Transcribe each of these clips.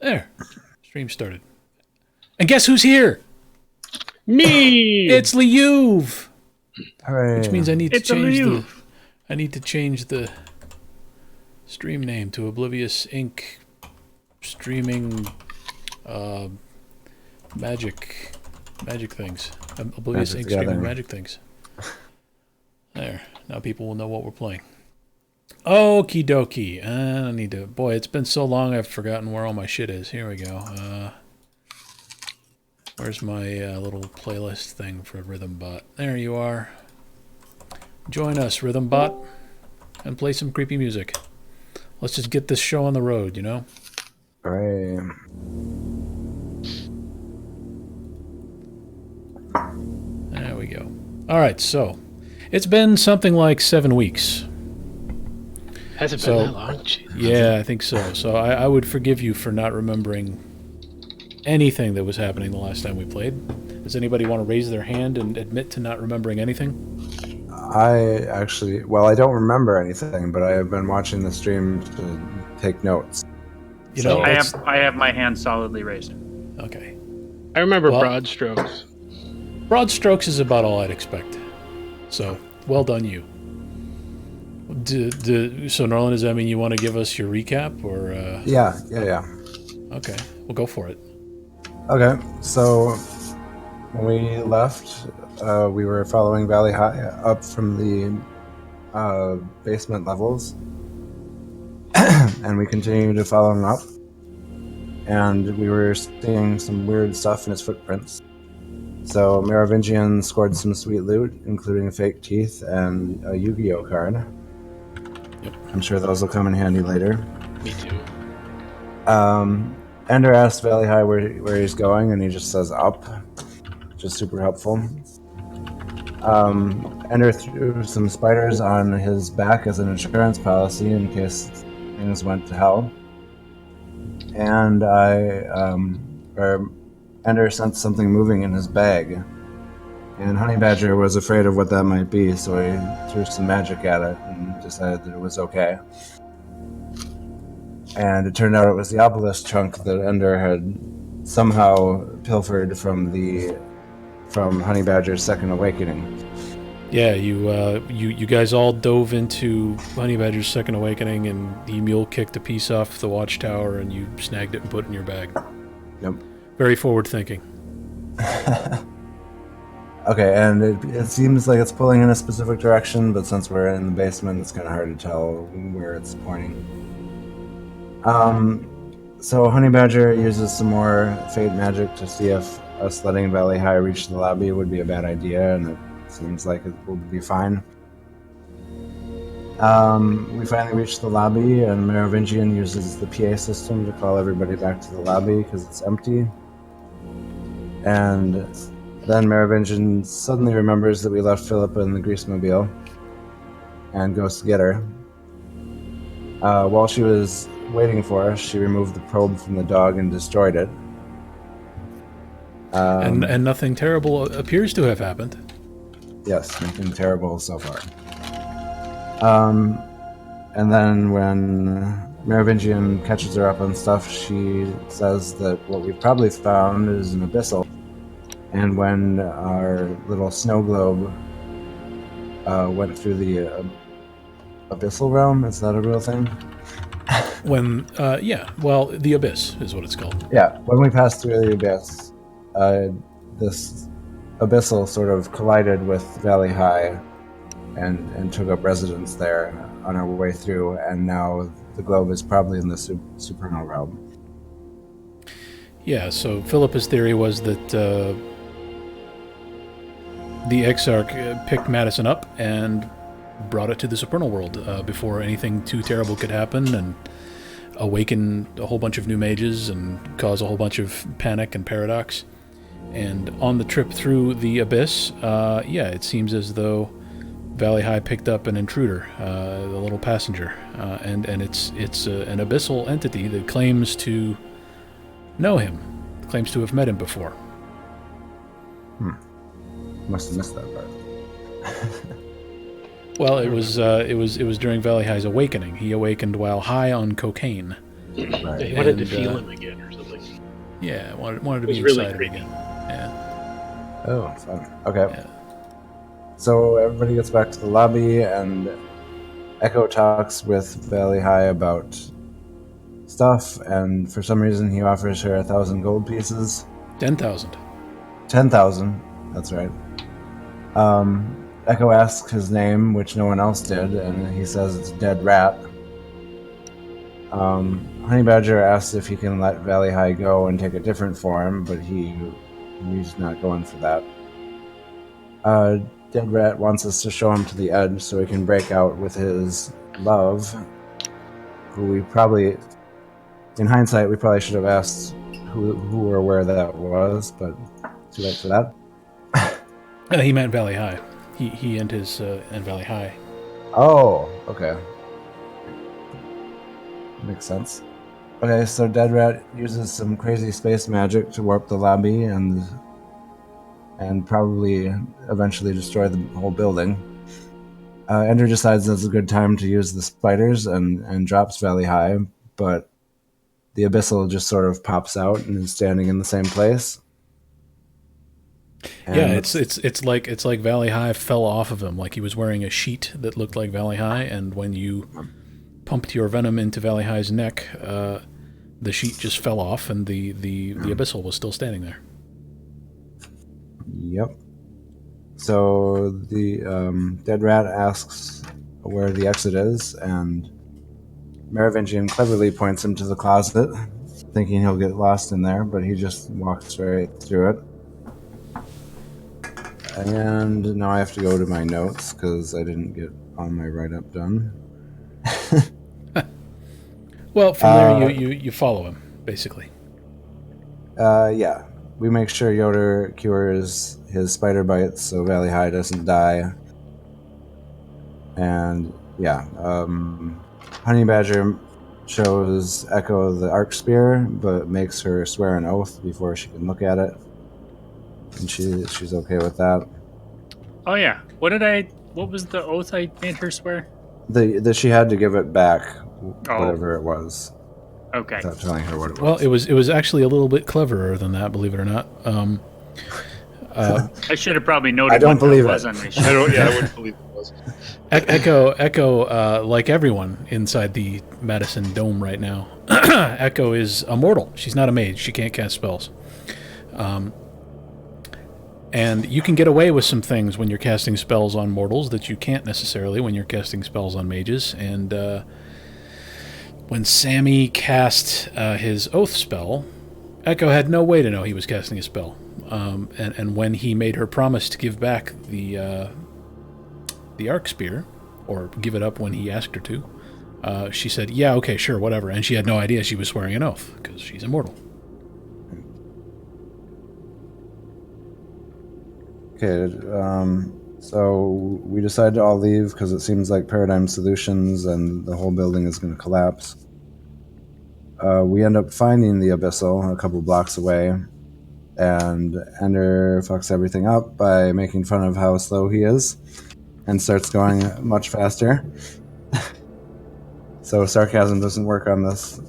There. Stream started. And guess who's here? Me! It's Liuv! Hooray. Which means I need to It's a change Liuv. I need to change the stream name to Oblivious Inc. Streaming magic things. Oblivious Magic Inc. Streaming Gathering. magic things. There. Now people will know what we're playing. Okie dokie. I need to... Boy, it's been so long I've forgotten where all my shit is. Here we go. Where's my little playlist thing for Rhythmbot? There you are. Join us, Rhythmbot, and play some creepy music. Let's just get this show on the road, you know? Hooray. There we go. All right, so it's been something like 7 weeks. Has it been So- that long? Jeez. Yeah, I think so. So I would forgive you for not remembering anything that was happening the last time we played. Does anybody want to raise their hand and admit to not remembering anything? I actually, well, I don't remember anything, but I have been watching the stream to take notes. You know, I it's- have my hand solidly raised. Okay. I remember Well- broad strokes. Broad strokes is about all I'd expect. So, well done, you. So, Norland, does that mean you want to give us your recap? Or Yeah. Okay, we'll go for it. Okay, so when we left, we were following Valley High up from the basement levels, and we continued to follow him up, and we were seeing some weird stuff in his footprints. So Merovingian scored some sweet loot, including fake teeth and a Yu-Gi-Oh card. Yep. I'm sure those will come in handy later. Me too. Ender asks Valley High where he's going, and he just says up, which is super helpful. Ender threw some spiders on his back as an insurance policy in case things went to hell. And Ender sensed something moving in his bag. And Honey Badger was afraid of what that might be, so he threw some magic at it and decided that it was okay. And it turned out it was the obelisk chunk that Ender had somehow pilfered from Honey Badger's second awakening. Yeah, you guys all dove into Honey Badger's second awakening, and he mule kicked a piece off the watchtower, and you snagged it and put it in your bag. Yep. Very forward thinking. Okay, and it seems like it's pulling in a specific direction, but since we're in the basement, it's kind of hard to tell where it's pointing. So Honey Badger uses some more fate magic to see if us letting Valley High reach the lobby would be a bad idea, and it seems like it will be fine. We finally reach the lobby, and Merovingian uses the PA system to call everybody back to the lobby because it's empty. And then Merovingian suddenly remembers that we left Philippa in the Greasemobile and goes to get her. While she was waiting for us, she removed the probe from the dog and destroyed it. And nothing terrible appears to have happened. Yes, nothing terrible so far. And then when Merovingian catches her up on stuff, she says that what we've probably found is an abyssal. And when our little snow globe went through the abyssal realm, is that a real thing? When, the Abyss is what it's called. Yeah, when we passed through the abyss, this abyssal sort of collided with Valley High and took up residence there on our way through, and now the globe is probably in the supernal realm. Yeah, so Philippa's theory was that the Exarch picked Madison up and brought it to the supernal world before anything too terrible could happen, and awaken a whole bunch of new mages and cause a whole bunch of panic and paradox. And on the trip through the abyss, it seems as though Valley High picked up an intruder, the little passenger, and it's an abyssal entity that claims to know him, claims to have met him before. Must have missed that part. Well, it was during Valley High's awakening. He awakened while high on cocaine. Right. He wanted to And, feel him again or something. Yeah, wanted to It be was really inside him creepy. again. Yeah. Oh, fun. Okay. Yeah. So everybody gets back to the lobby, and Echo talks with Valley High about stuff, and for some reason he offers her 1,000 gold pieces. 10,000. 10,000. That's right. Echo asks his name, which no one else did, and he says it's Dead Rat. Honey Badger asks if he can let Valley High go and take a different form, but he's not going for that. Dead Rat wants us to show him to the edge so he can break out with his love, who we probably, in hindsight, we probably should have asked who or where that was, but too late for that. He meant Valley High. He and his and Valley High. Oh, okay. Makes sense. Okay, so Dead Rat uses some crazy space magic to warp the lobby and probably eventually destroy the whole building. Ender decides it's a good time to use the spiders and drops Valley High, but the abyssal just sort of pops out and is standing in the same place. And Yeah, it's like Valley High fell off of him, like he was wearing a sheet that looked like Valley High, and when you pumped your venom into Valley High's neck, the sheet just fell off, and the abyssal was still standing there. Yep. So the Dead Rat asks where the exit is, and Merovingian cleverly points him to the closet, thinking he'll get lost in there, but he just walks right through it. And now I have to go to my notes because I didn't get all my write-up done. Well, from there you follow him, basically. Yeah. We make sure Yoder cures his spider bites so Valley High doesn't die. And yeah, Honey Badger shows Echo the arc spear, but makes her swear an oath before she can look at it. And she's okay with that. Oh yeah. What was the oath I made her swear? The she had to give it back, Oh. whatever it was, Okay. without telling her what it was. Well, it was actually a little bit cleverer than that, believe it or not. I should have probably noted I don't what that believe was it. on my I sheet. don't. Yeah, I wouldn't believe it was. Echo, like everyone inside the Madison Dome right now, Echo is immortal. She's not a mage. She can't cast spells. And you can get away with some things when you're casting spells on mortals that you can't necessarily when you're casting spells on mages. And when Sammy cast his oath spell, Echo had no way to know he was casting a spell. And when he made her promise to give back the arc spear, or give it up when he asked her to, she said, "Yeah, okay, sure, whatever." And she had no idea she was swearing an oath because she's immortal. Okay, so we decided to all leave because it seems like Paradigm Solutions and the whole building is going to collapse. We end up finding the abyssal a couple blocks away, and Ender fucks everything up by making fun of how slow he is and starts going much faster. So sarcasm doesn't work on this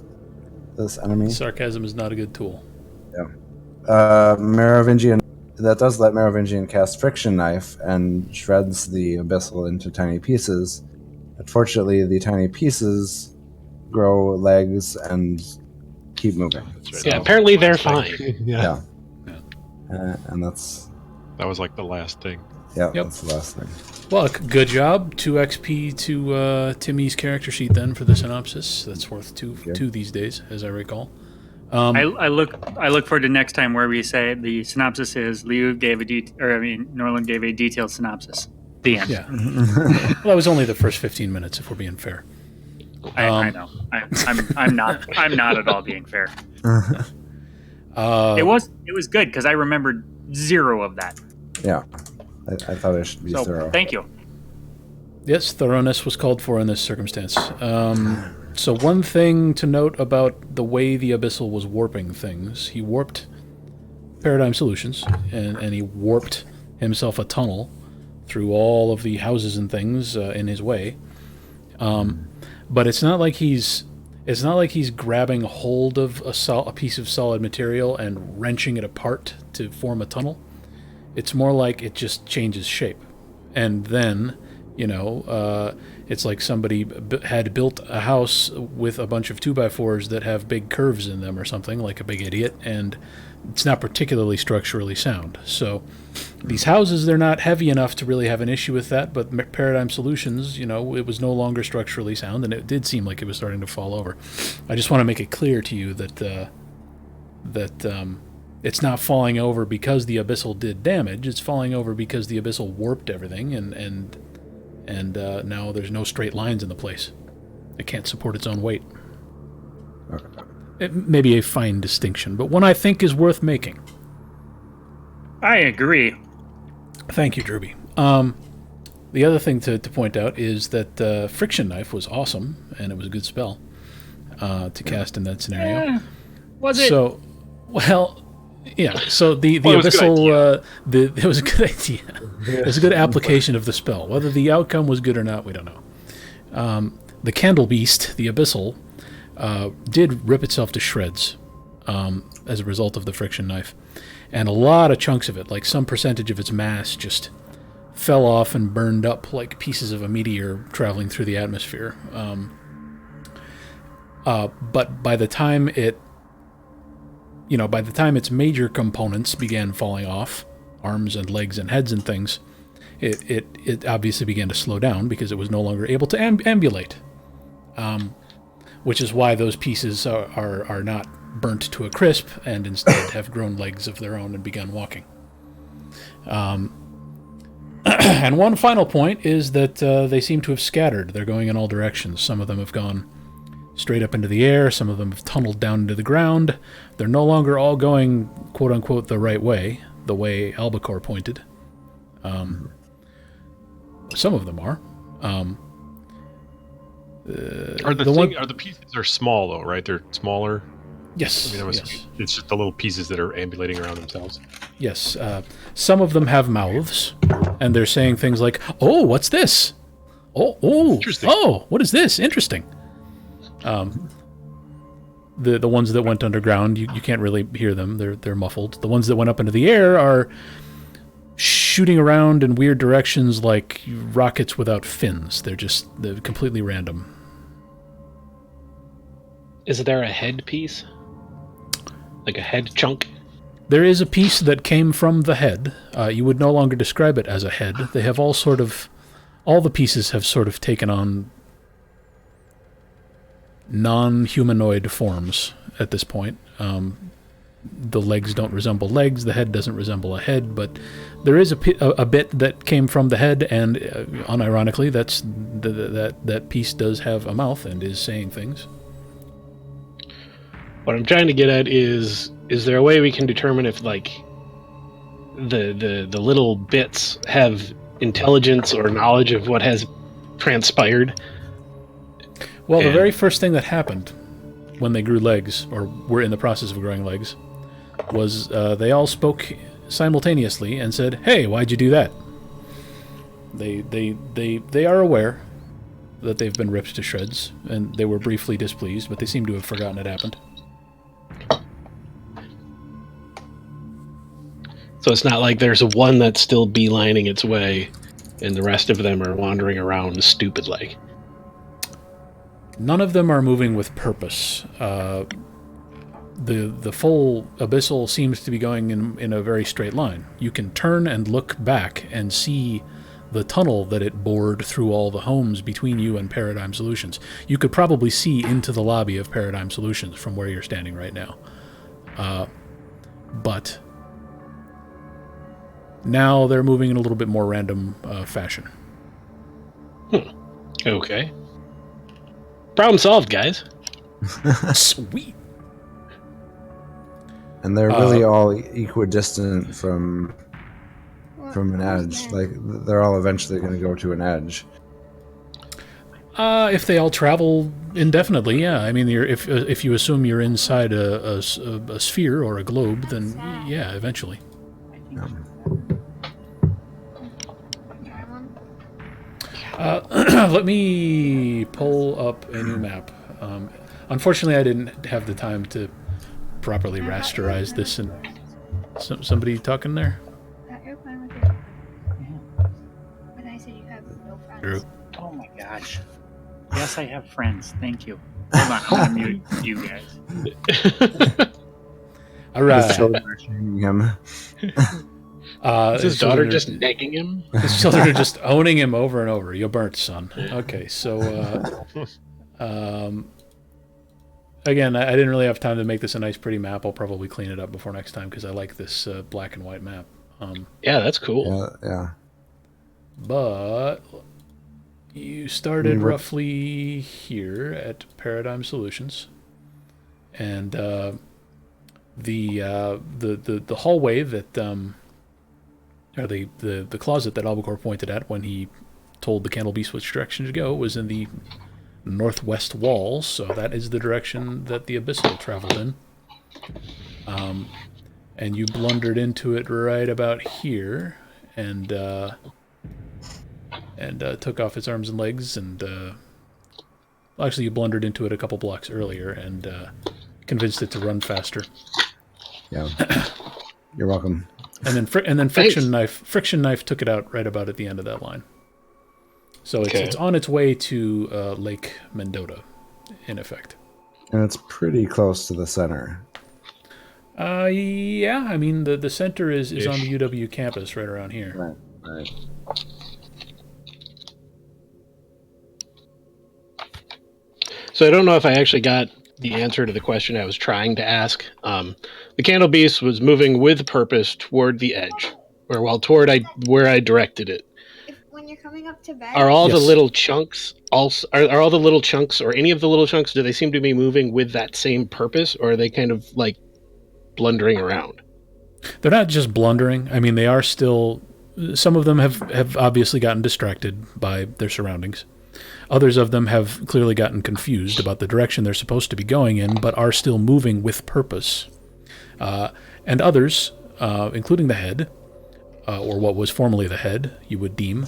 enemy. Sarcasm is not a good tool. Merovingian, that does let Merovingian cast Friction Knife and shreds the abyssal into tiny pieces. Unfortunately, the tiny pieces grow legs and keep moving. That's right. So, Yeah, apparently they're fine. yeah. And that's That was like the last thing. Yep. that's the last thing. Well, good job. 2 XP to Timmy's character sheet then for the synopsis. That's worth two these days, as I recall. I look forward to next time where we say the synopsis is Norland gave a detailed synopsis. The end. Yeah. Well, that was only the first 15 minutes, if we're being fair. I know. I'm not at all being fair. It was good because I remembered 0 of that. Yeah. I thought I should be So thorough. thank you. Yes, thoroughness was called for in this circumstance. So one thing to note about the way the Abyssal was warping things, he warped Paradigm Solutions, and he warped himself a tunnel through all of the houses and things in his way. But it's not like he's It's not like he's grabbing hold of a piece of solid material and wrenching it apart to form a tunnel. It's more like it just changes shape. And then, it's like somebody had built a house with a bunch of 2x4s that have big curves in them or something, like a big idiot, and it's not particularly structurally sound. So these houses, they're not heavy enough to really have an issue with that, but Paradigm Solutions, it was no longer structurally sound, and it did seem like it was starting to fall over. I just want to make it clear to you that it's not falling over because the Abyssal did damage. It's falling over because the Abyssal warped everything, and now there's no straight lines in the place. It can't support its own weight. It may be a fine distinction, but one I think is worth making. I agree. Thank you, Drewby. The other thing to point out is that Friction Knife was awesome, and it was a good spell to cast in that scenario. Was it? So, well, yeah. So the Well, it was a good Abyssal, it was a good idea. It was a good application of the spell. Whether the outcome was good or not, we don't know. The Candle Beast, the Abyssal, did rip itself to shreds as a result of the Friction Knife. And a lot of chunks of it, like some percentage of its mass, just fell off and burned up like pieces of a meteor traveling through the atmosphere. But by the time its major components began falling off, arms and legs and heads and things, it obviously began to slow down because it was no longer able to ambulate. Which is why those pieces are not burnt to a crisp and instead have grown legs of their own and begun walking. And one final point is that they seem to have scattered. They're going in all directions. Some of them have gone straight up into the air. Some of them have tunneled down into the ground. They're no longer all going, quote-unquote, the right way, the way Albacore pointed. Some of them are. Are the pieces are small though, right? They're smaller. Yes. Yes. It's just the little pieces that are ambulating around themselves. Yes. Some of them have mouths, and they're saying things like, "Oh, what's this? Oh, Interesting. oh, what is this? Interesting." The ones that went underground, you can't really hear them. They're muffled. The ones that went up into the air are shooting around in weird directions like rockets without fins. They're completely random. Is there a head piece? Like a head chunk? There is a piece that came from the head. You would no longer describe it as a head. They have all the pieces have sort of taken on non-humanoid forms at this point. The legs don't resemble legs, the head doesn't resemble a head, but there is a bit that came from the head, and unironically, that piece does have a mouth and is saying things. What I'm trying to get at is there a way we can determine if, like, the little bits have intelligence or knowledge of what has transpired? Well, the very first thing that happened when they grew legs, or were in the process of growing legs, was they all spoke simultaneously and said, "Hey, why'd you do that?" They are aware that they've been ripped to shreds, and they were briefly displeased, but they seem to have forgotten it happened. So it's not like there's one that's still beelining its way, and the rest of them are wandering around stupid-like. None of them are moving with purpose. The full Abyssal seems to be going in a very straight line. You can turn and look back and see the tunnel that it bored through all the homes between you and Paradigm Solutions. You could probably see into the lobby of Paradigm Solutions from where you're standing right now. But now they're moving in a little bit more random fashion. Okay. Problem solved, guys. Sweet. And they're really all equidistant from an edge. Like, they're all eventually going to go to an edge. If they all travel indefinitely, yeah. I mean, if you assume you're inside a sphere or a globe, then yeah, eventually. Let me pull up a new map. Unfortunately, I didn't have the time to properly rasterize this. And somebody talking there? You're fine with it. But I said you have no friends. Drew. Oh my gosh. Yes, I have friends. Thank you. Hold on, I'm gonna mute you guys. All right. His children are shaming him. Is his daughter just negging him? His children are just owning him over and over. You're burnt, son. Okay, so again, I didn't really have time to make this a nice, pretty map. I'll probably clean it up before next time because I like this black and white map. Yeah, that's cool. Yeah. But you started roughly here at Paradigm Solutions, and the hallway that or the closet that Albacore pointed at when he told the Candle Beast which direction to go was in the northwest wall, so that is the direction that the abyssal traveled in. And you blundered into it right about here, and took off its arms and legs, and well, actually you blundered into it a couple blocks earlier and convinced it to run faster. Yeah. You're welcome. And then friction knife took it out right about at the end of that line. So it's on its way to Lake Mendota, in effect. And it's pretty close to the center. Yeah. I mean, the center is on the UW campus right around here. Right. So I don't know if I actually got the answer to the question I was trying to ask. The Candle Beast was moving with purpose toward the edge, or toward where I directed it. When you're coming up to bed, Are all the little chunks also? Are all the little chunks, or any of the little chunks? Do they seem to be moving with that same purpose, or are they kind of like blundering around? They're not just blundering. I mean, they are still. Some of them have obviously gotten distracted by their surroundings. Others of them have clearly gotten confused about the direction they're supposed to be going in, but are still moving with purpose. And others, including the head, or what was formerly the head, you would deem,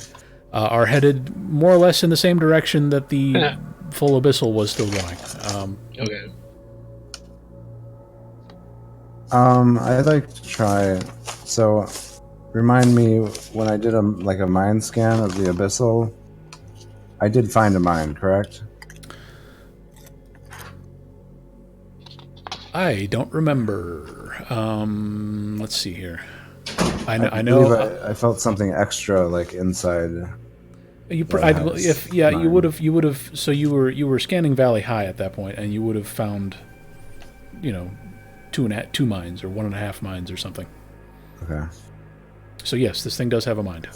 are headed more or less in the same direction that the full abyssal was still going. Okay. I'd like to try. So, remind me when I did a mind scan of the abyssal. I did find a mine, correct? I don't remember. Let's see here. I know. I felt something extra inside. You would have. So you were scanning Valley High at that point, and you would have found, 2 mines or 1.5 mines or something. Okay. So yes, this thing does have a mind.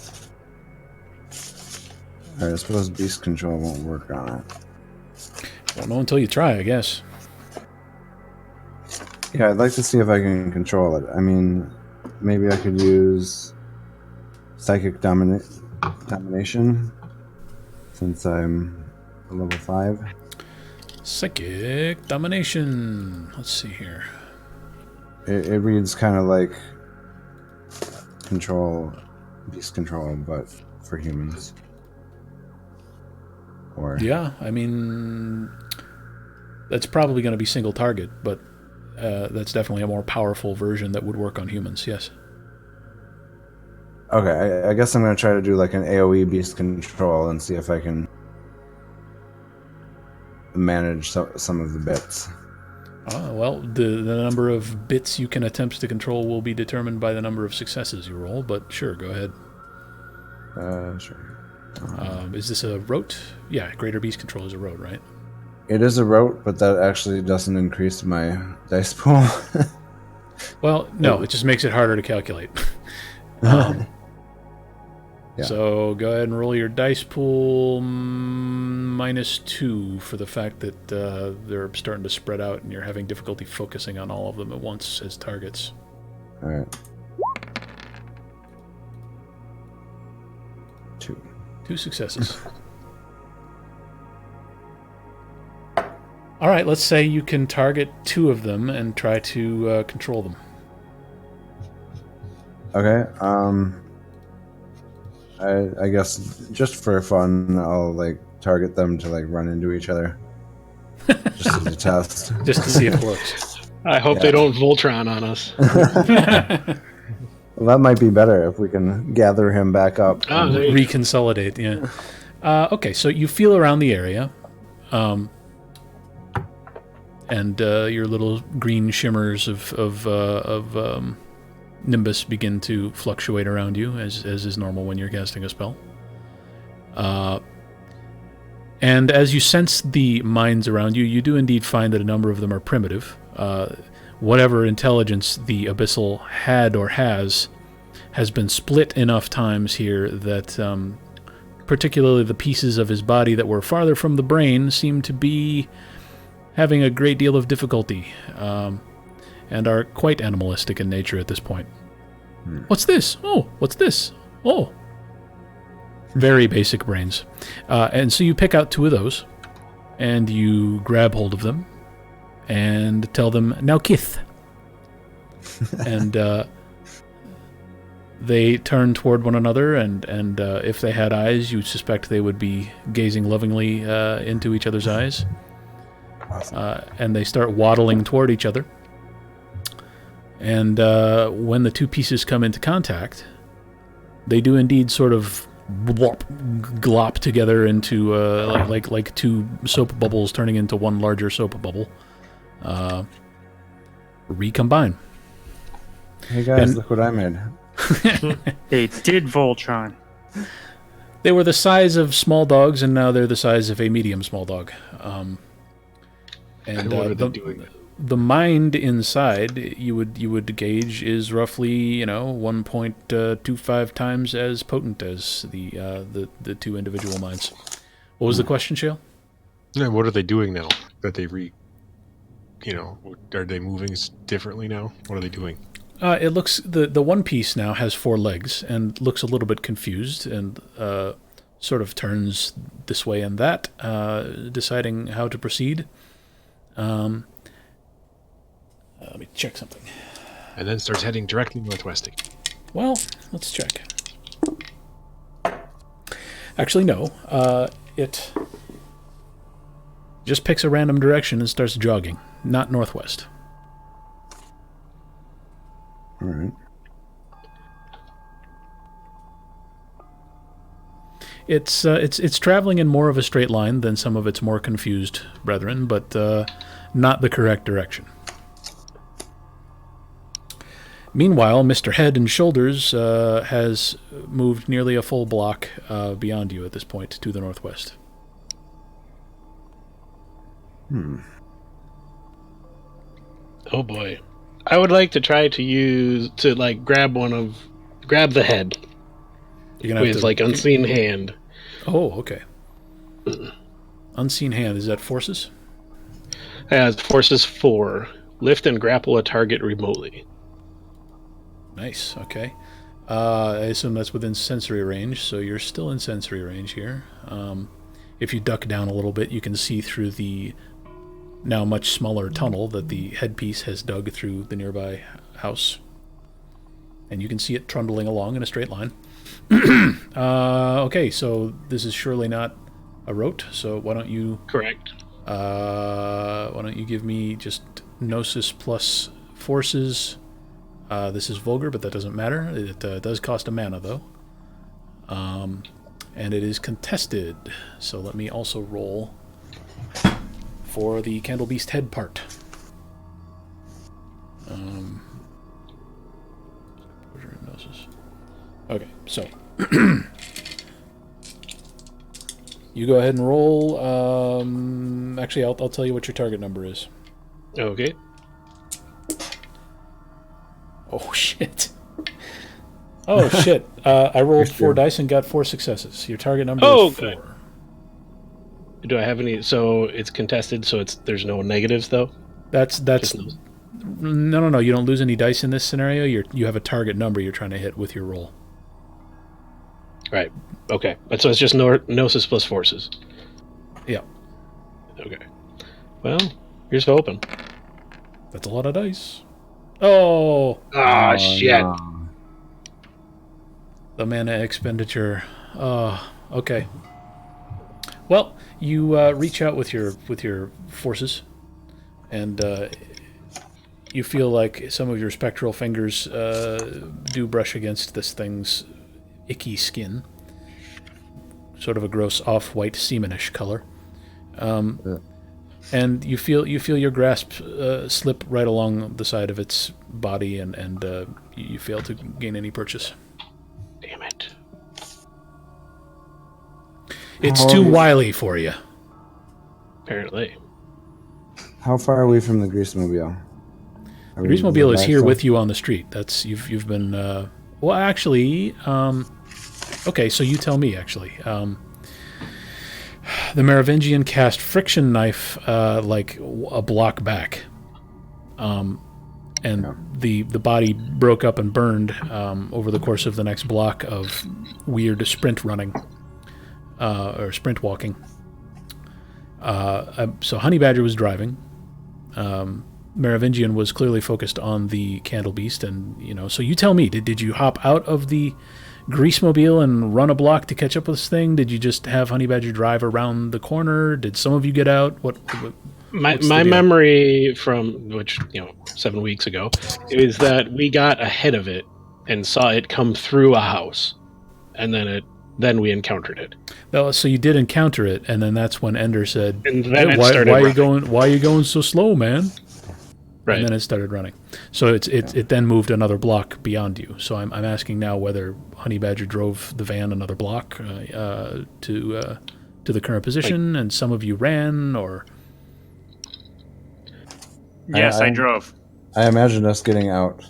Alright, I suppose beast control won't work on it. Won't know until you try, I guess. Yeah, I'd like to see if I can control it. I mean, maybe I could use psychic domination since I'm a level 5. Psychic domination. Let's see here. It reads kind of like beast control, but for humans. Yeah, I mean, that's probably going to be single target, but that's definitely a more powerful version that would work on humans, yes. Okay, I guess I'm going to try to do an AoE beast control and see if I can manage some of the bits. Well, the number of bits you can attempt to control will be determined by the number of successes you roll, but sure, go ahead. Sure. Is this a rote? Yeah, greater beast control is a rote, right? It is a rote, but that actually doesn't increase my dice pool. Well, no, it just makes it harder to calculate. Yeah. So go ahead and roll your dice pool -2 for the fact that they're starting to spread out and you're having difficulty focusing on all of them at once as targets. All right. 2 successes. All right, let's say you can target 2 of them and try to control them. Okay. I guess just for fun, I'll target them to run into each other. Just as a test. just to see if it works. I hope they don't Voltron on us. Well, that might be better if we can gather him back up. Oh, there you go. Reconsolidate, yeah. Okay, so you feel around the area, and your little green shimmers of Nimbus begin to fluctuate around you, as is normal when you're casting a spell. And as you sense the minds around you, you do indeed find that a number of them are primitive. Whatever intelligence the abyssal had or has been split enough times here that particularly the pieces of his body that were farther from the brain seem to be having a great deal of difficulty, and are quite animalistic in nature at this point. What's this? Oh, what's this? Oh. Very basic brains. And so you pick out 2 of those, and you grab hold of them, and tell them, now kith. And they turn toward one another, and if they had eyes, you suspect they would be gazing lovingly into each other's eyes. Awesome. And they start waddling toward each other. And when the 2 pieces come into contact, they do indeed sort of glop together into like 2 soap bubbles turning into one larger soap bubble. Recombine. Hey guys, and- look what I made. They did Voltron. They were the size of small dogs, and now they're the size of a medium small dog. And what are they doing? The mind inside, you would gauge, is roughly 1.25 times as potent as the 2 individual minds. What was the question, Shale? Yeah, what are they doing now that they are they moving differently now? What are they doing? It looks the one piece now has 4 legs and looks a little bit confused and sort of turns this way and that, deciding how to proceed. Let me check something. And then starts heading directly northwest. Well, let's check. Actually, no. It just picks a random direction and starts jogging, not northwest. All right. It's traveling in more of a straight line than some of its more confused brethren, but not the correct direction. Meanwhile, Mr. Head and Shoulders has moved nearly a full block beyond you at this point to the northwest. Oh boy. I would like to try to grab the head You're gonna have with to, unseen hand. Oh, okay. Unseen hand, is that forces? Forces 4. Lift and grapple a target remotely. Nice, okay. I assume that's within sensory range, so you're still in sensory range here. If you duck down a little bit, you can see through the now much smaller tunnel that the headpiece has dug through the nearby house. And you can see it trundling along in a straight line. Okay, so this is surely not a rote, so why don't you... Correct. Why don't you give me just Gnosis plus Forces. This is vulgar, but that doesn't matter. It does cost a mana, though. And it is contested. So let me also roll for the Candle Beast head part. Okay, so you go ahead and roll. Actually, I'll tell you what your target number is. Okay. Oh shit! Oh shit! I rolled 4 dice and got 4 successes. Your target number is 4. Good. Do I have any? So it's contested. So there's no negatives though. That's Just no. You don't lose any dice in this scenario. You have a target number you're trying to hit with your roll. Right. Okay. So it's just Gnosis plus Forces. Yeah, Okay. Well, here's hoping. that's a lot of dice. Oh, Shit. No. the mana expenditure. Okay. Well, you reach out with your forces, and you feel like some of your spectral fingers do brush against this thing's icky skin, sort of a gross off-white semenish color. And you feel your grasp slip right along the side of its body, and you fail to gain any purchase. Damn it. It's too wily for you. Apparently. How far are we from the Greasemobile? The Greasemobile is here with you on the street. That's you've been. Well, actually, okay. So you tell me. Actually, the Merovingian cast friction knife like a block back, and the body broke up and burned over the course of the next block of weird sprint running or sprint walking. So Honey Badger was driving. Merovingian was clearly focused on the Candle Beast, and so you tell me, did you hop out of the Greasemobile and run a block to catch up with this thing? Did you just have Honey Badger drive around the corner? Did some of you get out? My memory from 7 weeks ago is that we got ahead of it and saw it come through a house, and then we encountered it. Oh, so you did encounter it, and then that's when Ender said, and then hey, why are you going so slow, man? Right. And then it started running. So it then moved another block beyond you. So I'm asking now whether Honey Badger drove the van another block to the current position, and some of you ran, or... Yes, I drove. I imagined us getting out,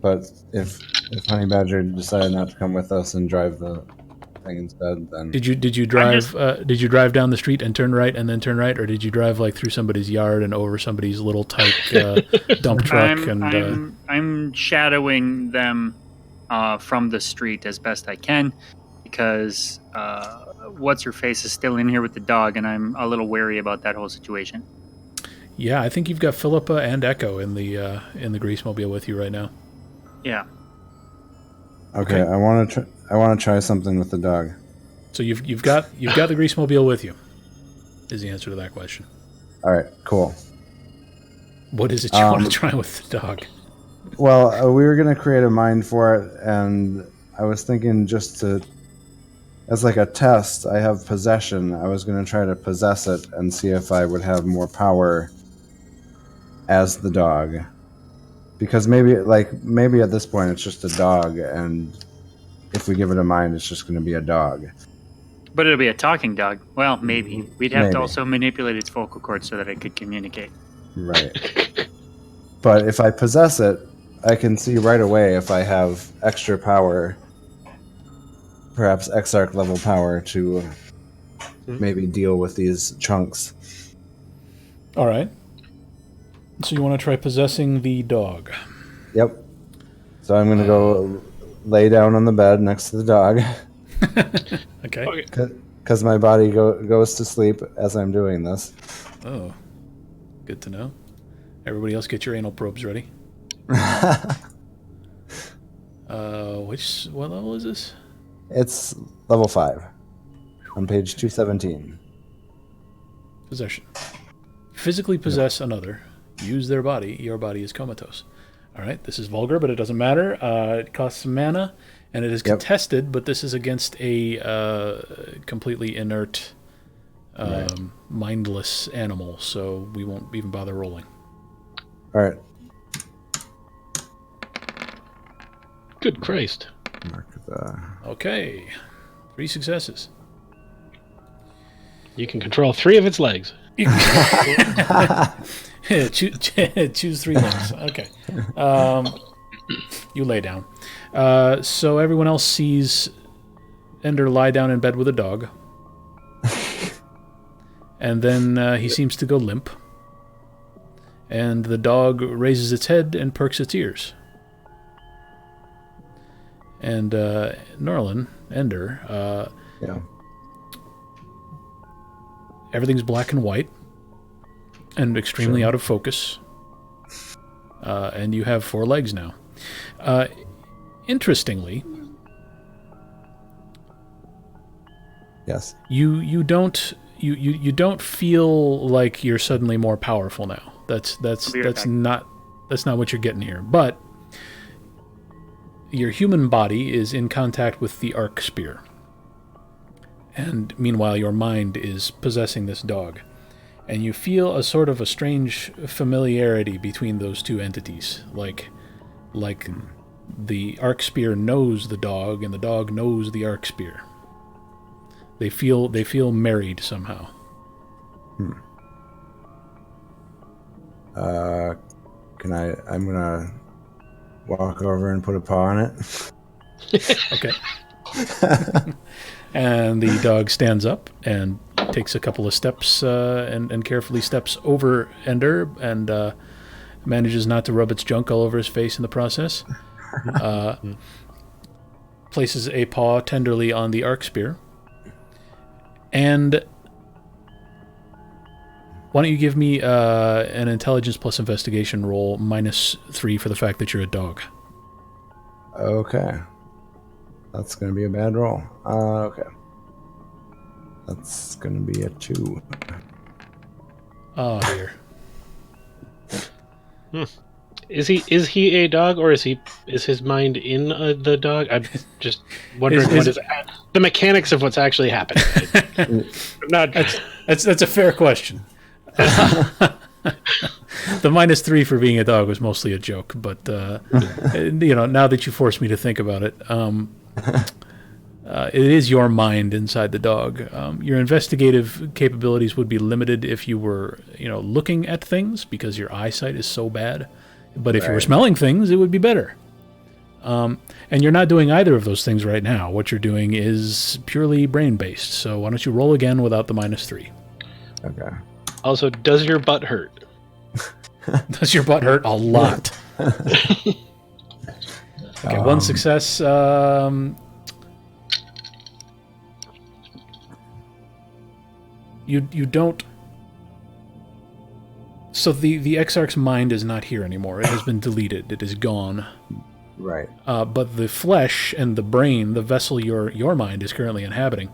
but if Honey Badger decided not to come with us and drive the thing instead, then did you drive? Did you drive down the street and turn right and then turn right, or did you drive like through somebody's yard and over somebody's little tight dump truck? I'm shadowing them from the street as best I can, because what's her face is still in here with the dog, and I'm a little wary about that whole situation. Yeah, I think you've got Philippa and Echo in the Greasemobile with you right now. Yeah. Okay. I want to try something with the dog. So you've got the Greasemobile with you, is the answer to that question. All right, cool. What is it you want to try with the dog? Well, we were going to create a mind for it, and I was thinking just to, as like a test, I have possession. I was going to try to possess it and see if I would have more power as the dog. Because maybe at this point it's just a dog, and if we give it a mind, it's just going to be a dog. But it'll be a talking dog. Well, maybe. We'd have to also manipulate its vocal cords so that it could communicate. Right. But if I possess it, I can see right away if I have extra power, perhaps Exarch level power, to maybe deal with these chunks. All right. So you want to try possessing the dog? Yep. So I'm going to go lay down on the bed next to the dog. Okay. Because my body goes to sleep as I'm doing this. Oh. Good to know. Everybody else get your anal probes ready. What level is this? It's level 5. On page 217. Possession. Physically possess another. Use their body. Your body is comatose. All right, this is vulgar, but it doesn't matter. It costs some mana, and it is contested, but this is against a completely inert, mindless animal, so we won't even bother rolling. All right. Good Christ. Okay. 3 successes. You can control 3 of its legs. Choose 3 legs. Okay. You lay down. So everyone else sees Ender lie down in bed with a dog. And then he seems to go limp. And the dog raises its head and perks its ears. And Norlin, Ender, everything's black and white and extremely out of focus. And you have 4 legs now. Interestingly, yes, you don't you don't feel like you're suddenly more powerful now. That's not what you're getting here. But your human body is in contact with the arc spear. And meanwhile, your mind is possessing this dog. And you feel a sort of a strange familiarity between those two entities. Like the arc spear knows the dog, and the dog knows the arc spear. They feel married somehow. I'm gonna walk over and put a paw on it. Okay. And the dog stands up and takes a couple of steps and carefully steps over Ender and manages not to rub its junk all over his face in the process. Places a paw tenderly on the arc spear. And why don't you give me an intelligence plus investigation roll -3 for the fact that you're a dog. Okay. That's going to be a bad roll. Okay. That's going to be a 2. Oh, dear. Is he a dog, or is his mind in the dog? I'm just wondering the mechanics of what's actually happening. That's a fair question. The -3 for being a dog was mostly a joke, but now that you force me to think about it, it is your mind inside the dog. Your investigative capabilities would be limited if you were, looking at things because your eyesight is so bad. But if you were smelling things, it would be better. And you're not doing either of those things right now. What you're doing is purely brain-based. So why don't you roll again without the -3? Okay. Also, does your butt hurt? Does your butt hurt? A lot. Okay, one success. You don't. So the Exarch's mind is not here anymore. It has been deleted. It is gone. Right. But the flesh and the brain, the vessel your mind is currently inhabiting,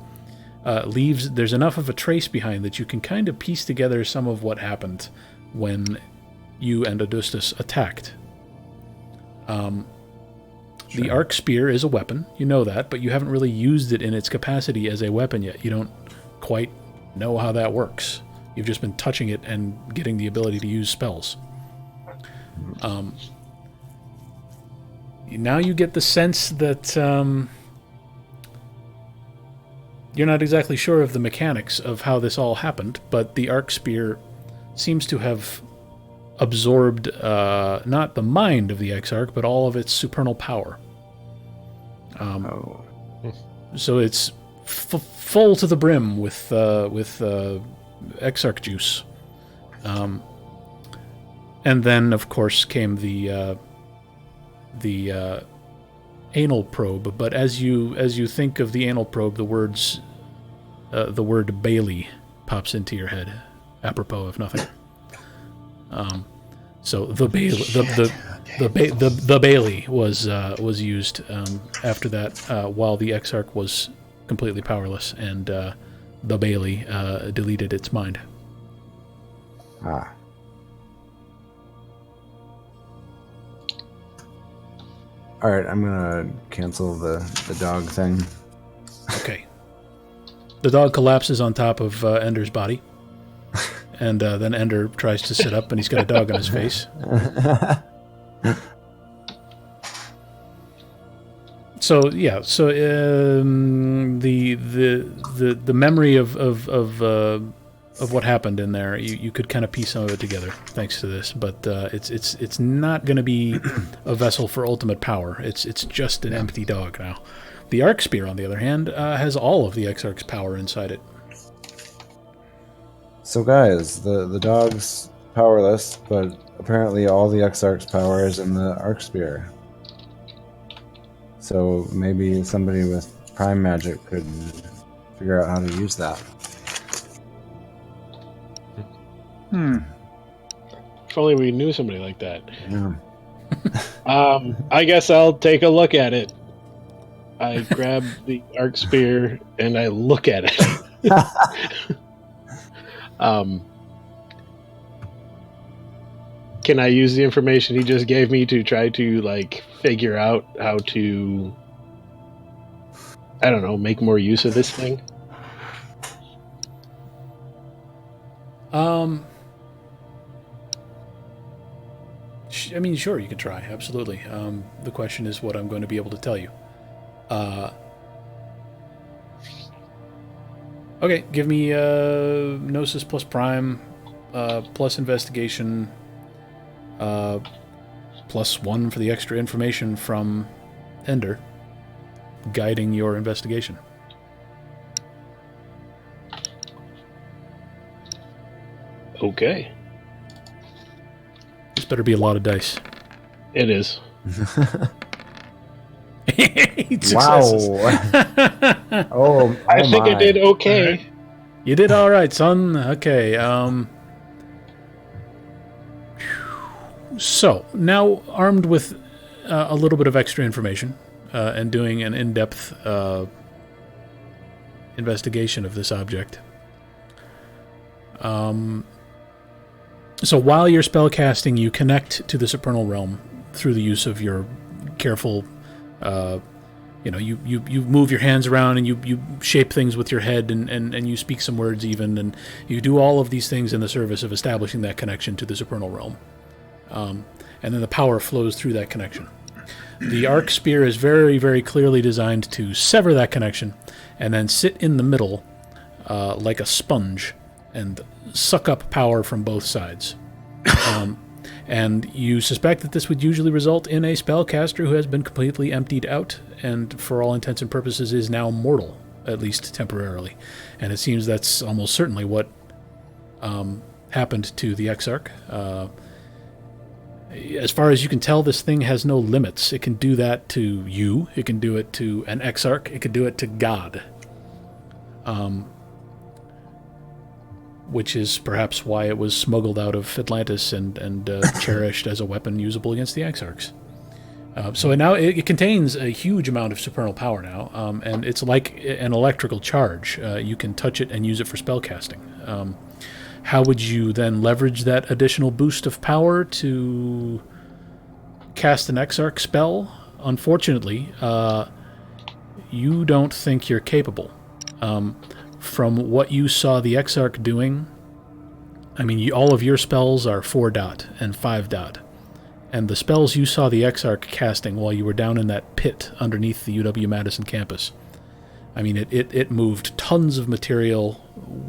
leaves. There's enough of a trace behind that you can kind of piece together some of what happened when you and Adustus attacked. The arc spear is a weapon. You know that, but you haven't really used it in its capacity as a weapon yet. You don't quite know how that works. You've just been touching it and getting the ability to use spells. Now you get the sense that you're not exactly sure of the mechanics of how this all happened, but the arc spear seems to have absorbed not the mind of the Exarch, but all of its supernal power. So it's full to the brim with Exarch juice. And then, of course, came the anal probe. But as you think of the anal probe, the word Bailey pops into your head, apropos of nothing. So the Bailey was used after that, while the Exarch was completely powerless, and the Bailey deleted its mind. Alright, I'm gonna cancel the dog thing. Okay. The dog collapses on top of Ender's body. And then Ender tries to sit up, and he's got a dog on his face. So yeah, the memory of what happened in there, you could kind of piece some of it together thanks to this, but it's not going to be a vessel for ultimate power. It's just an empty dog now. The arc spear, on the other hand, has all of the Exarch's power inside it. So guys, the dog's powerless, but apparently all the Exarch's power is in the arc spear. So maybe somebody with prime magic could figure out how to use that. If only we knew somebody like that. Yeah. I guess I'll take a look at it. I grab the arc spear and I look at it. Can I use the information he just gave me to try to like figure out how to, I don't know, make more use of this thing? I mean, sure, you can try. Absolutely. The question is what I'm going to be able to tell you. Okay, give me Gnosis plus Prime, plus Investigation, +1 for the extra information from Ender, guiding your investigation. Okay. This better be a lot of dice. It is. 8 successes. Wow. oh, I think I did okay. Right. You did all right, son. Okay. So now, armed with a little bit of extra information and doing an in-depth investigation of this object. So while you're spellcasting, you connect to the supernal realm through the use of your careful. You move your hands around and you shape things with your head and you speak some words even, and you do all of these things in the service of establishing that connection to the supernal realm. And then the power flows through that connection. The arc spear is very, very clearly designed to sever that connection and then sit in the middle like a sponge and suck up power from both sides. And you suspect that this would usually result in a spellcaster who has been completely emptied out and, for all intents and purposes, is now mortal, at least temporarily. And it seems that's almost certainly what happened to the Exarch. As far as you can tell, this thing has no limits. It can do that to you. It can do it to an Exarch. It could do it to God. Which is perhaps why it was smuggled out of Atlantis and cherished as a weapon usable against the Exarchs. So now it contains a huge amount of supernal power now, and it's like an electrical charge. You can touch it and use it for spellcasting. How would you then leverage that additional boost of power to cast an Exarch spell? Unfortunately, you don't think you're capable. From what you saw the Exarch doing, I mean, all of your spells are 4 dot and 5 dot. And the spells you saw the Exarch casting while you were down in that pit underneath the UW-Madison campus, I mean, it moved tons of material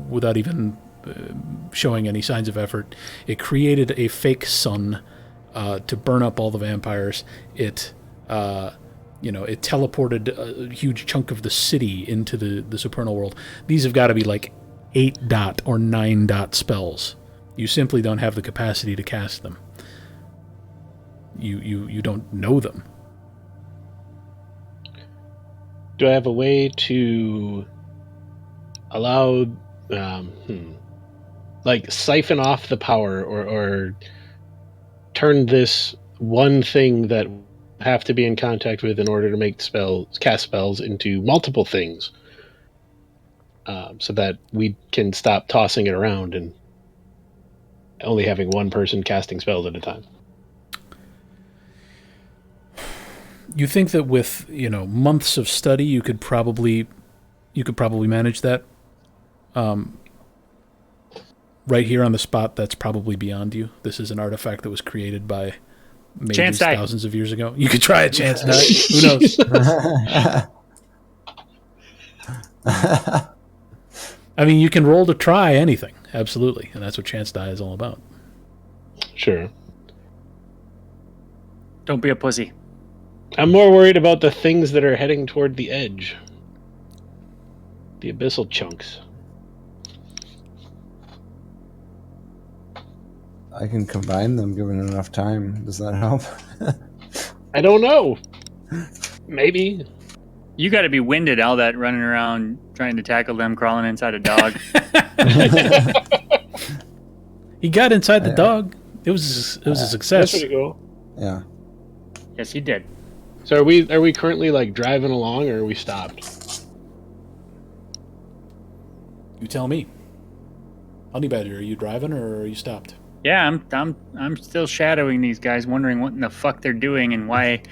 without even showing any signs of effort. It created a fake sun to burn up all the vampires. It teleported a huge chunk of the city into the supernal world. These have got to be like 8 dot or 9 dot spells. You simply don't have the capacity to cast them. You don't know them. Do I have a way to allow, like siphon off the power or turn this one thing that have to be in contact with in order to make cast spells into multiple things, so that we can stop tossing it around and only having one person casting spells at a time? You think that with months of study, you could probably manage that. Right here on the spot, that's probably beyond you. This is an artifact that was created by mages thousands of years ago. You could try a chance die. Who knows? I mean, you can roll to try anything, absolutely, and that's what chance die is all about. Sure. Don't be a pussy. I'm more worried about the things that are heading toward the edge. The abyssal chunks. I can combine them given enough time. Does that help? I don't know. Maybe. You got to be winded, all that running around trying to tackle them crawling inside a dog. He got inside the dog. It was a success. That's pretty cool. Yeah. Yes, he did. So are we currently like driving along, or are we stopped? You tell me. Honey Badger, are you driving or are you stopped? Yeah, I'm still shadowing these guys, wondering what in the fuck they're doing and why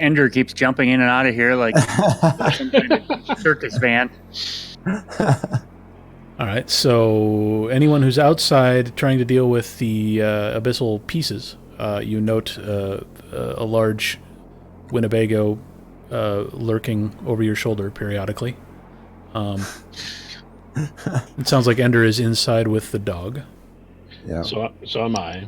Ender keeps jumping in and out of here like some kind of circus van. All right, so anyone who's outside trying to deal with the abyssal pieces, you note a large Winnebago lurking over your shoulder periodically. It sounds like Ender is inside with the dog. Yeah. So am I.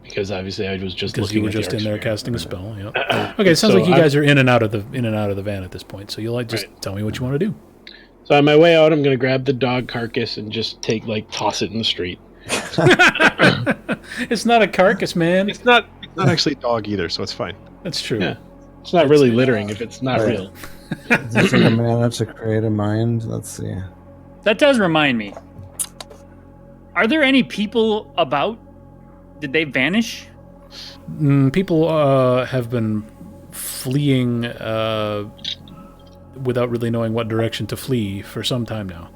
Because obviously I was just Because looking you were at the just in there arc sphere. casting a spell. Yeah. Okay, it sounds like you guys are in and out of the van at this point. So you'll just tell me what you want to do. So on my way out, I'm going to grab the dog carcass and just toss it in the street. It's not a carcass, man. It's not actually a dog either, so it's fine. That's true. Yeah. It's not really littering if it's not real. Does it take a mana to create a mind? Let's see. That does remind me. Are there any people about? Did they vanish? People have been fleeing without really knowing what direction to flee for some time now.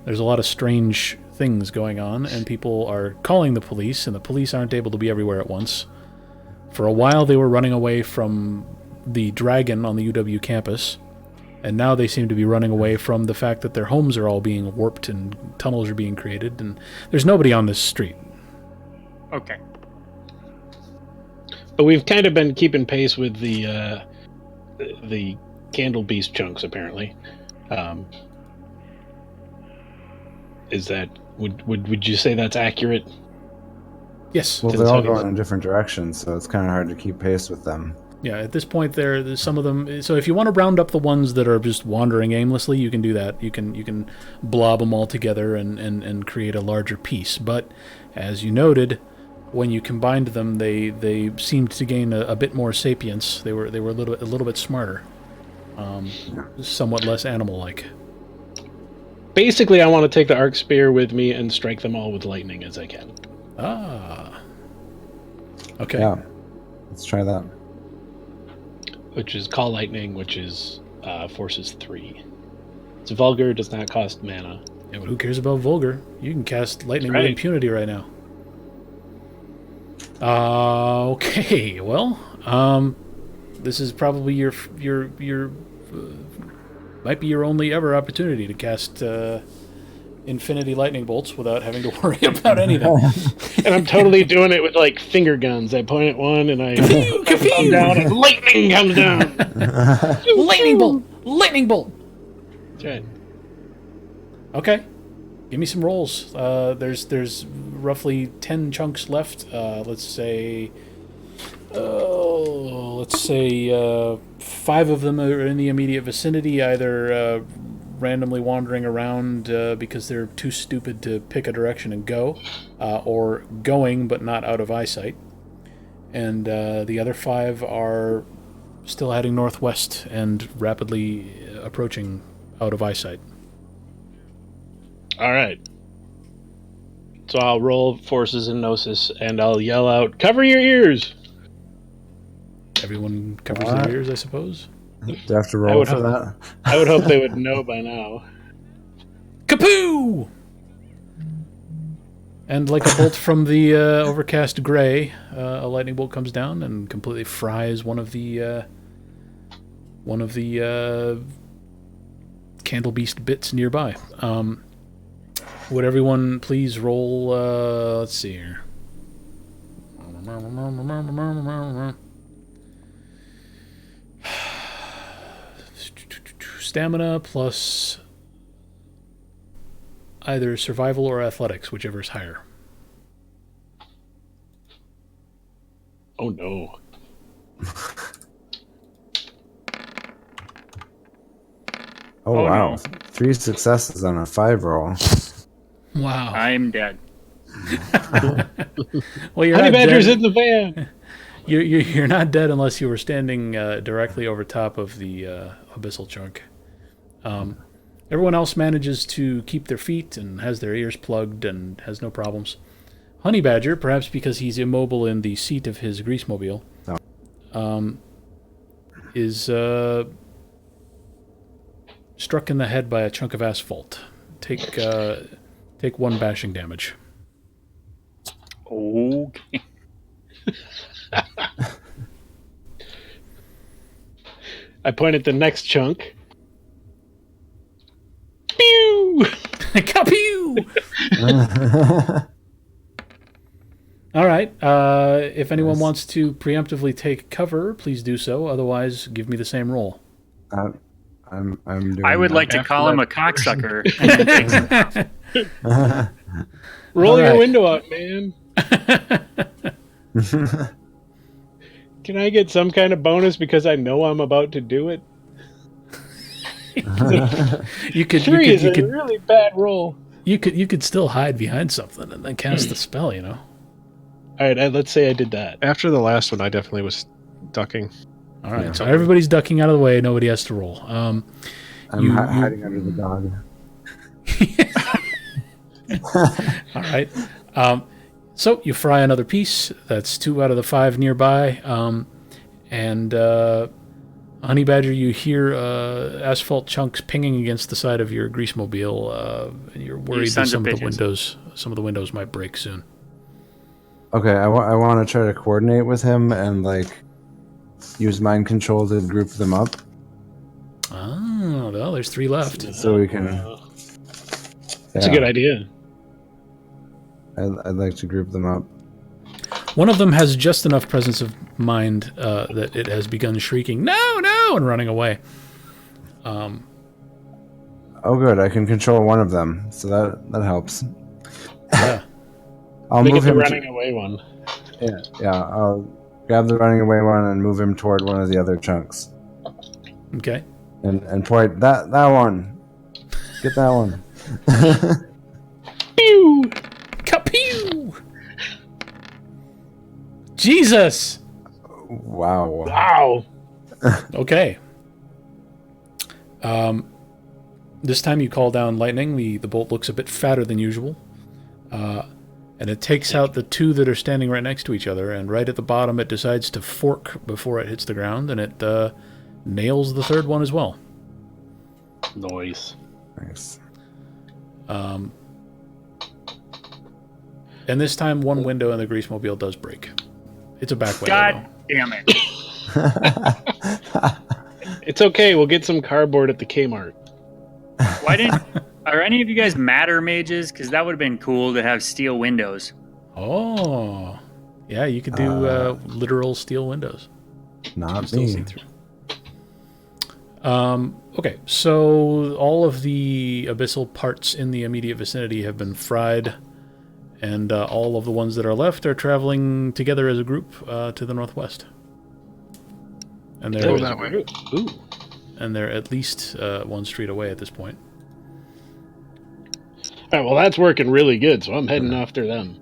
There's a lot of strange things going on, and people are calling the police, and the police aren't able to be everywhere at once. For a while, they were running away from the dragon on the UW campus, and now they seem to be running away from the fact that their homes are all being warped and tunnels are being created, and there's nobody on this street. Okay. But we've kind of been keeping pace with the Candle Beast chunks, apparently. Is that would you say that's accurate? Yes. Well, they're all going in different directions, so it's kind of hard to keep pace with them. Yeah, at this point, there's some of them. So if you want to round up the ones that are just wandering aimlessly, you can do that. You can blob them all together and create a larger piece. But as you noted, when you combined them, they seemed to gain a bit more sapience. They were a little bit smarter, somewhat less animal-like. Basically, I want to take the arc spear with me and strike them all with lightning as I can. Ah. Okay. Yeah. Let's try that. Which is Call Lightning, which is Forces 3. It's vulgar, does not cost mana. Yeah, but who cares about vulgar? You can cast lightning Right. with impunity right now. Okay. Well, this is probably your might be your only ever opportunity to cast infinity lightning bolts without having to worry about anything. And I'm totally doing it with like finger guns. I point at one and I come down and lightning comes down. Lightning bolt! Lightning bolt! That's right. Okay. Give me some rolls. There's roughly 10 chunks left. Let's say 5 of them are in the immediate vicinity, either randomly wandering around because they're too stupid to pick a direction and go, or going but not out of eyesight. And the other 5 are still heading northwest and rapidly approaching out of eyesight. All right. So I'll roll Forces and Gnosis and I'll yell out, "Cover your ears!" Everyone covers their ears, I suppose. Do you have to roll for that? I would hope they would know by now. Kapoo! And like a bolt from the overcast gray, a lightning bolt comes down and completely fries one of the Candle Beast bits nearby. Would everyone please roll? Let's see here. Stamina plus either survival or athletics, whichever is higher. Oh no. Oh, wow. No. 3 successes on a 5 roll. Wow. I'm dead. Well, you're Honey not Badger's dead. in the van! You're not dead unless you were standing directly over top of the abyssal chunk. Everyone else manages to keep their feet and has their ears plugged and has no problems. Honey Badger, perhaps because he's immobile in the seat of his greasemobile, is struck in the head by a chunk of asphalt. Take Take 1 bashing damage. Okay. I point at the next chunk. Pew! Kapew! All right. If anyone wants to preemptively take cover, please do so. Otherwise, give me the same roll. I'm doing I would that. like to After call him that a cocksucker. And then take some- Roll All your right. window up, man. Can I get some kind of bonus because I know I'm about to do it? You could 3 is a you really bad roll. could still hide behind something and then cast the spell. You know. All right, let's say I did that. After the last one, I definitely was ducking. All right. Yeah. So everybody's ducking out of the way. Nobody has to roll. I'm You- hiding under the dog. All right. So you fry another piece. That's 2 out of the 5 nearby. And Honey Badger, you hear asphalt chunks pinging against the side of your greasemobile, and you're worried that sons of some of the windows might break soon. Okay, I want to try to coordinate with him and like use mind control to group them up Oh, well, there's 3 left. so we can. That's a good idea. I'd like to group them up. One of them has just enough presence of mind that it has begun shrieking, "No, no!" and running away. Oh, good. I can control one of them, so that helps. Yeah. I'll Make it move the him. running away one. Yeah. I'll grab the running away one and move him toward one of the other chunks, Okay. and point that one. Get that one. Pew! Kapew! Jesus! Wow. Wow. Okay. This time you call down lightning. The bolt looks a bit fatter than usual. And it takes out the 2 that are standing right next to each other, and right at the bottom it decides to fork before it hits the ground, and it nails the 3rd one as well. Noise. Nice. And this time 1 window in the greasemobile does break. It's a back window, God damn it. It's okay. We'll get some cardboard at the Kmart. Why didn't... Are any of you guys matter mages? Because that would have been cool to have steel windows. though. Oh. Yeah, you could do literal steel windows. Not Still me. see through. Okay, so all of the abyssal parts in the immediate vicinity have been fried, and all of the ones that are left are traveling together as a group to the northwest. And Go they're that way. Ooh. and they're at least 1 street away at this point. All right, well, that's working really good, so I'm heading after them.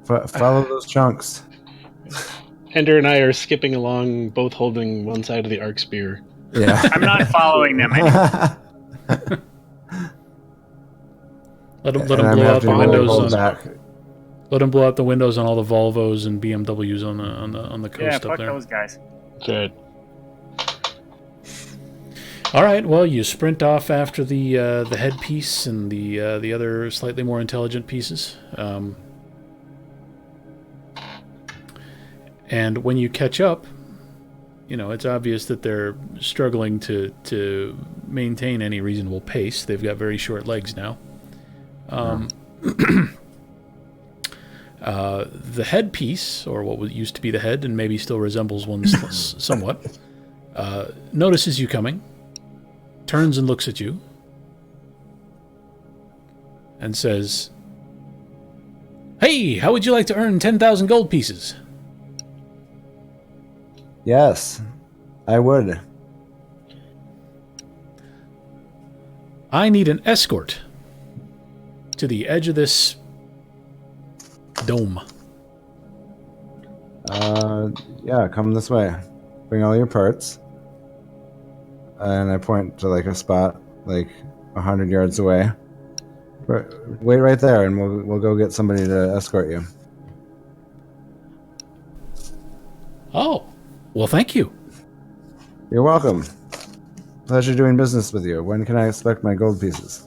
Follow those chunks. Ender and I are skipping along, both holding one side of the arc spear. Yeah. I'm not following them anymore. Let them And blow I'm out the having to windows. hold On, back. let them blow out the windows on all the Volvos and BMWs on the coast Yeah, up fuck there. those guys. Good. All right. Well, you sprint off after the headpiece and the other slightly more intelligent pieces. And when you catch up, it's obvious that they're struggling to maintain any reasonable pace. They've got very short legs now. The headpiece, or what used to be the head and maybe still resembles one somewhat, notices you coming, turns and looks at you, and says, "Hey, how would you like to earn 10,000 gold pieces?" Yes, I would. I need an escort to the edge of this dome. Yeah, come this way. Bring all your parts. And I point to like a spot like 100 yards away. Wait right there, and we'll go get somebody to escort you. Oh, well, thank you. You're welcome. Pleasure doing business with you. When can I expect my gold pieces?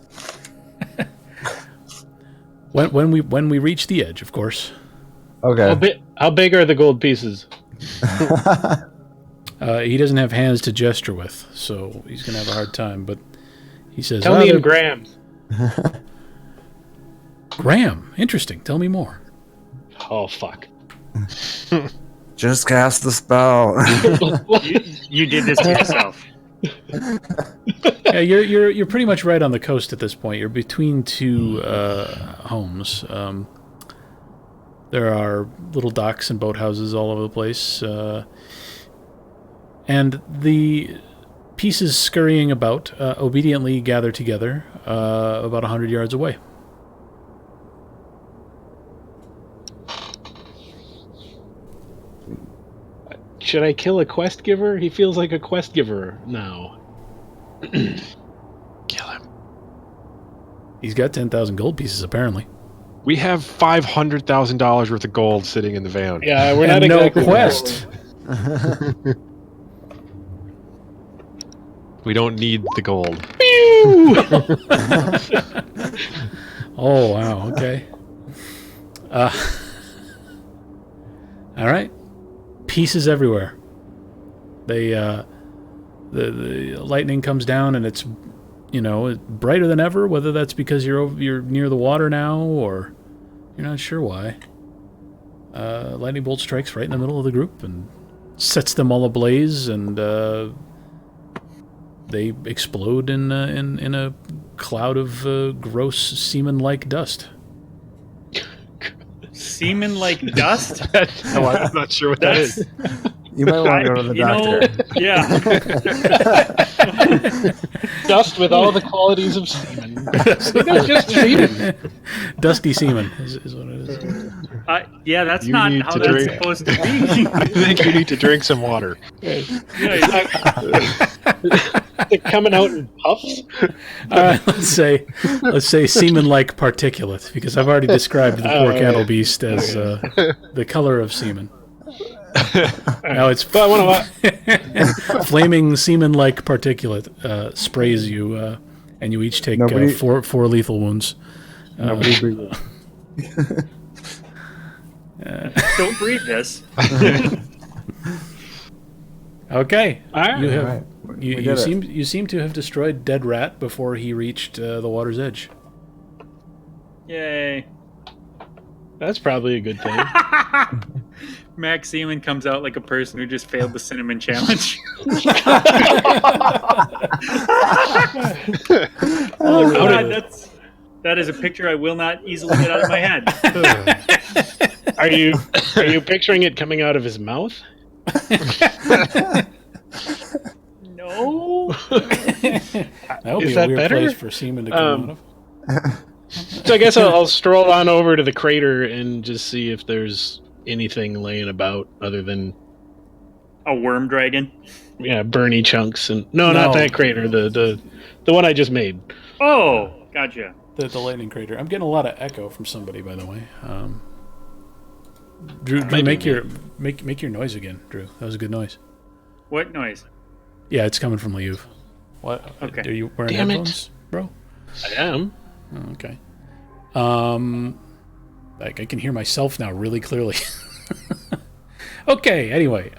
When we reach the edge, of course. Okay. How big are the gold pieces? He doesn't have hands to gesture with, so he's gonna have a hard time. But he says, Tell me in grams. Graham, interesting. Tell me more. Oh, fuck. Just cast the spell. You did this to yourself. Yeah, you're pretty much right on the coast at this point. You're between two homes. There are little docks and boathouses all over the place, and the pieces scurrying about obediently gather together about 100 yards away. Should I kill a quest giver? He feels like a quest giver now. Kill him. He's got 10,000 gold pieces, apparently. We have $500,000 worth of gold sitting in the van. Yeah, we're not And no exactly quest. We don't need the gold. Oh, wow, okay. All right. Pieces everywhere. They, the lightning comes down and it's, brighter than ever, whether that's because you're near the water now or you're not sure why. Lightning bolt strikes right in the middle of the group and sets them all ablaze, and they explode in a cloud of gross semen-like dust. Semen-like dust? I'm not sure what that is. You might want to go to the doctor. Dust with all the qualities of semen. That's just semen. Dusty semen is what it is. Yeah, that's You not need how to that's drink. supposed to be. I think you need to drink some water. They're coming out in puffs. Let's say semen-like particulate, because I've already described the poor candle beast as the color of semen. Now it's flaming semen-like particulate sprays you, and you each take four lethal wounds. Nobody breathe. Don't breathe this. Okay, Alright. you have Alright. you, We you did it. seem to have destroyed Dead Rat before he reached the water's edge. Yay. That's probably a good thing. Max Seaman comes out like a person who just failed the cinnamon challenge. Oh god, that is a picture I will not easily get out of my head. Are you picturing it coming out of his mouth? No. That would Is be a that weird better? place for semen to come out of. So I guess I'll stroll on over to the crater and just see if there's anything laying about other than A worm dragon. Bernie chunks and no, not that crater. The one I just made. Oh, gotcha. The lightning crater. I'm getting a lot of echo from somebody, by the way. Drew, Might make be your make your noise again, Drew. That was a good noise. What noise? Yeah, it's coming from Liuv. What? Okay. Are you wearing Damn it. headphones, bro? I am. Oh, okay. I can hear myself now really clearly. Okay. Anyway,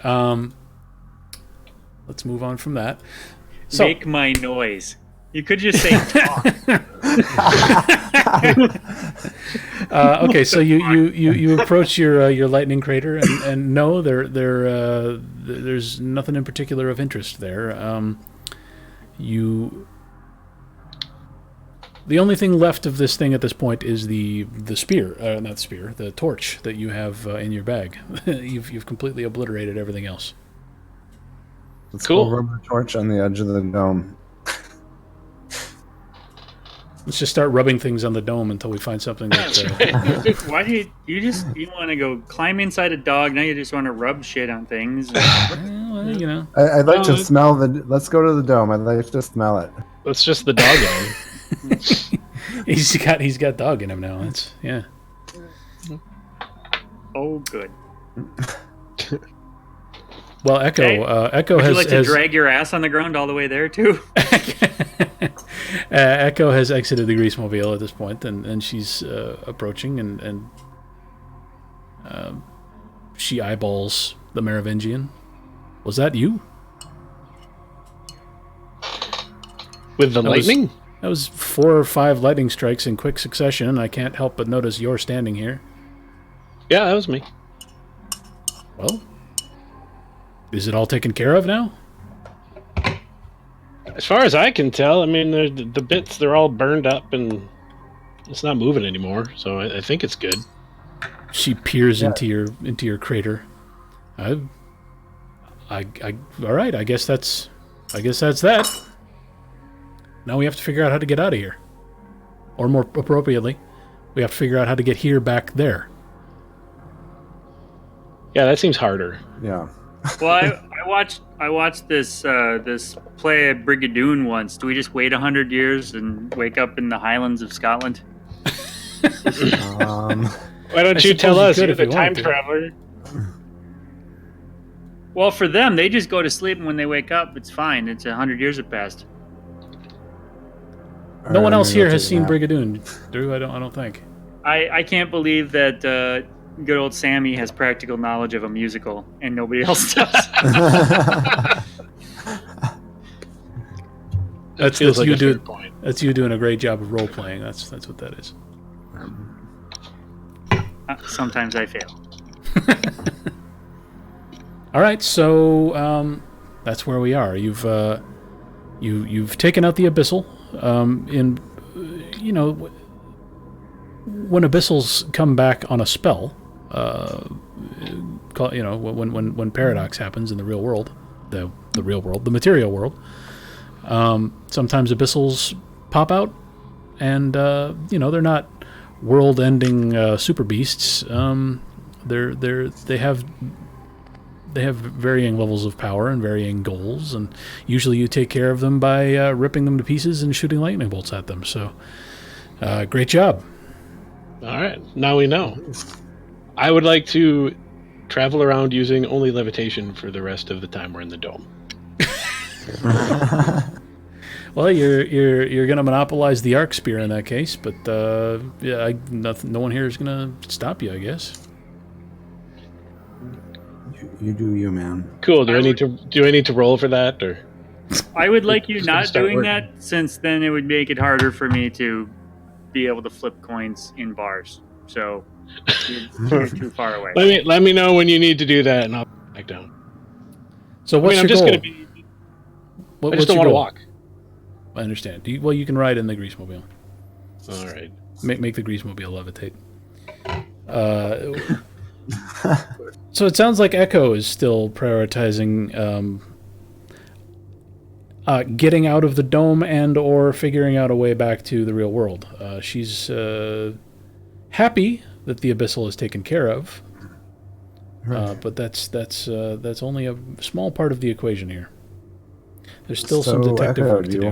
let's move on from that. So, Make my noise. You could just say talk. okay, so you approach your lightning crater, and no, there's nothing in particular of interest there. The only thing left of this thing at this point is the torch that you have in your bag. You've completely obliterated everything else. Let's Cool. go rub the torch on the edge of the dome. Let's just start rubbing things on the dome until we find something that. Why do you want to go climb inside a dog? Now you just want to rub shit on things. Well, you know. I'd like to smell the. Let's go to the dome. I'd like to smell it. That's just the dog in him. He's got dog in him now. That's yeah. Oh, good. Well, Echo, Okay. Echo Would has you like to has- drag your ass on the ground all the way there too? Echo has exited the grease mobile at this point, and she's approaching, and she eyeballs the Merovingian. Was that you? With the lightning? That was 4 or 5 lightning strikes in quick succession, and I can't help but notice you're standing here. Yeah, that was me. Well, is it all taken care of now? As far as I can tell, I mean, the bits, they're all burned up and it's not moving anymore, so I think it's good. She peers into your crater. All right, I guess that's that. Now we have to figure out how to get out of here. Or more appropriately, we have to figure out how to get here back there. Yeah, that seems harder. Yeah. Well, I watched this play at Brigadoon once. Do we just wait 100 years and wake up in the Highlands of Scotland? Why don't you tell us? You're the time to. traveler. Well, for them, they just go to sleep, and when they wake up, it's fine. It's 100 years have passed. No one else here has seen Brigadoon, Drew. I don't think. I can't believe that good old Sammy has practical knowledge of a musical, and nobody else does. That's like you a doing. fair point. That's you doing a great job of role playing. That's what that is. Sometimes I fail. All right, so that's where we are. You've taken out the abyssal. When abyssals come back on a spell, when paradox happens in the real world, the real world, the material world, sometimes abyssals pop out, and they're not world-ending super beasts. They have varying levels of power and varying goals, and usually you take care of them by ripping them to pieces and shooting lightning bolts at them. So, great job. All right, now we know. I would like to travel around using only levitation for the rest of the time we're in the dome. Well, you're going to monopolize the arc spear in that case, but no one here is going to stop you, I guess. You do you, man. Cool. Do I need to roll for that, or? I would like you Just not start doing working. that, since then it would make it harder for me to be able to flip coins in bars. So you're too far away. Let me know when you need to do that, and I'll back down. So what's I'm your just goal? gonna be. What, I what's just don't your want to goal? walk. I understand. You can ride in the grease mobile. All right. Make the grease mobile levitate. So it sounds like Echo is still prioritizing getting out of the dome and or figuring out a way back to the real world. She's happy that the abyssal is taken care of, but that's only a small part of the equation here. There's still some detective Echo, work to do. Do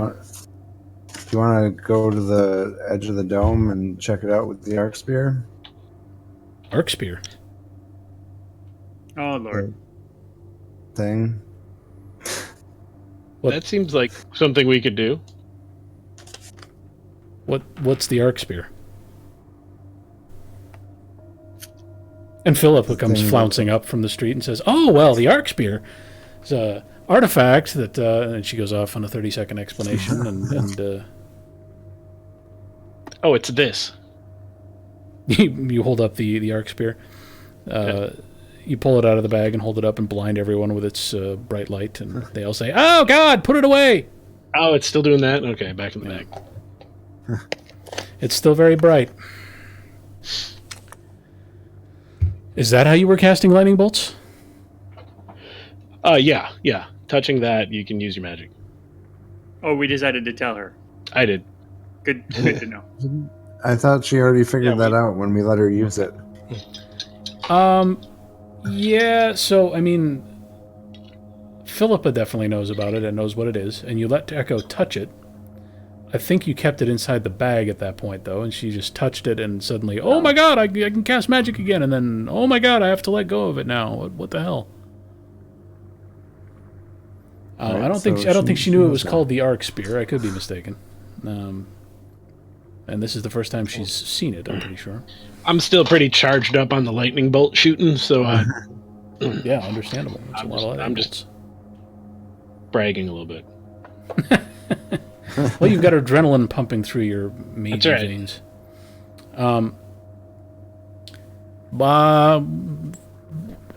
you want to go to the edge of the dome and check it out with the arc spear? Arc spear. Oh Lord. Thing. What? That seems like something we could do. What's the arc spear? And Philip comes flouncing up from the street and says, "Oh well, the arc spear is a artifact that." And she goes off on a 30-second explanation, and Oh, it's this. you hold up the arc spear. You pull it out of the bag and hold it up and blind everyone with its bright light, and they all say, "Oh God, put it away!" Oh, it's still doing that? Okay, back in the bag. It's still very bright. Is that how you were casting lightning bolts? Yeah. Touching that, you can use your magic. Oh, we decided to tell her. I did. Good to know. I thought she already figured that out when we let her use it. Yeah, so, I mean, Philippa definitely knows about it and knows what it is, and you let Echo touch it. I think you kept it inside the bag at that point, though, and she just touched it, and suddenly, oh my God, I can cast magic again, and then, oh my God, I have to let go of it now. What the hell? Right, I don't think she knew it was called the arc spear. I could be mistaken. And this is the first time she's seen it, I'm pretty sure. I'm still pretty charged up on the lightning bolt shooting, so Yeah, understandable. It's I'm just bragging a little bit. Well, you've got adrenaline pumping through your mage That's right. veins.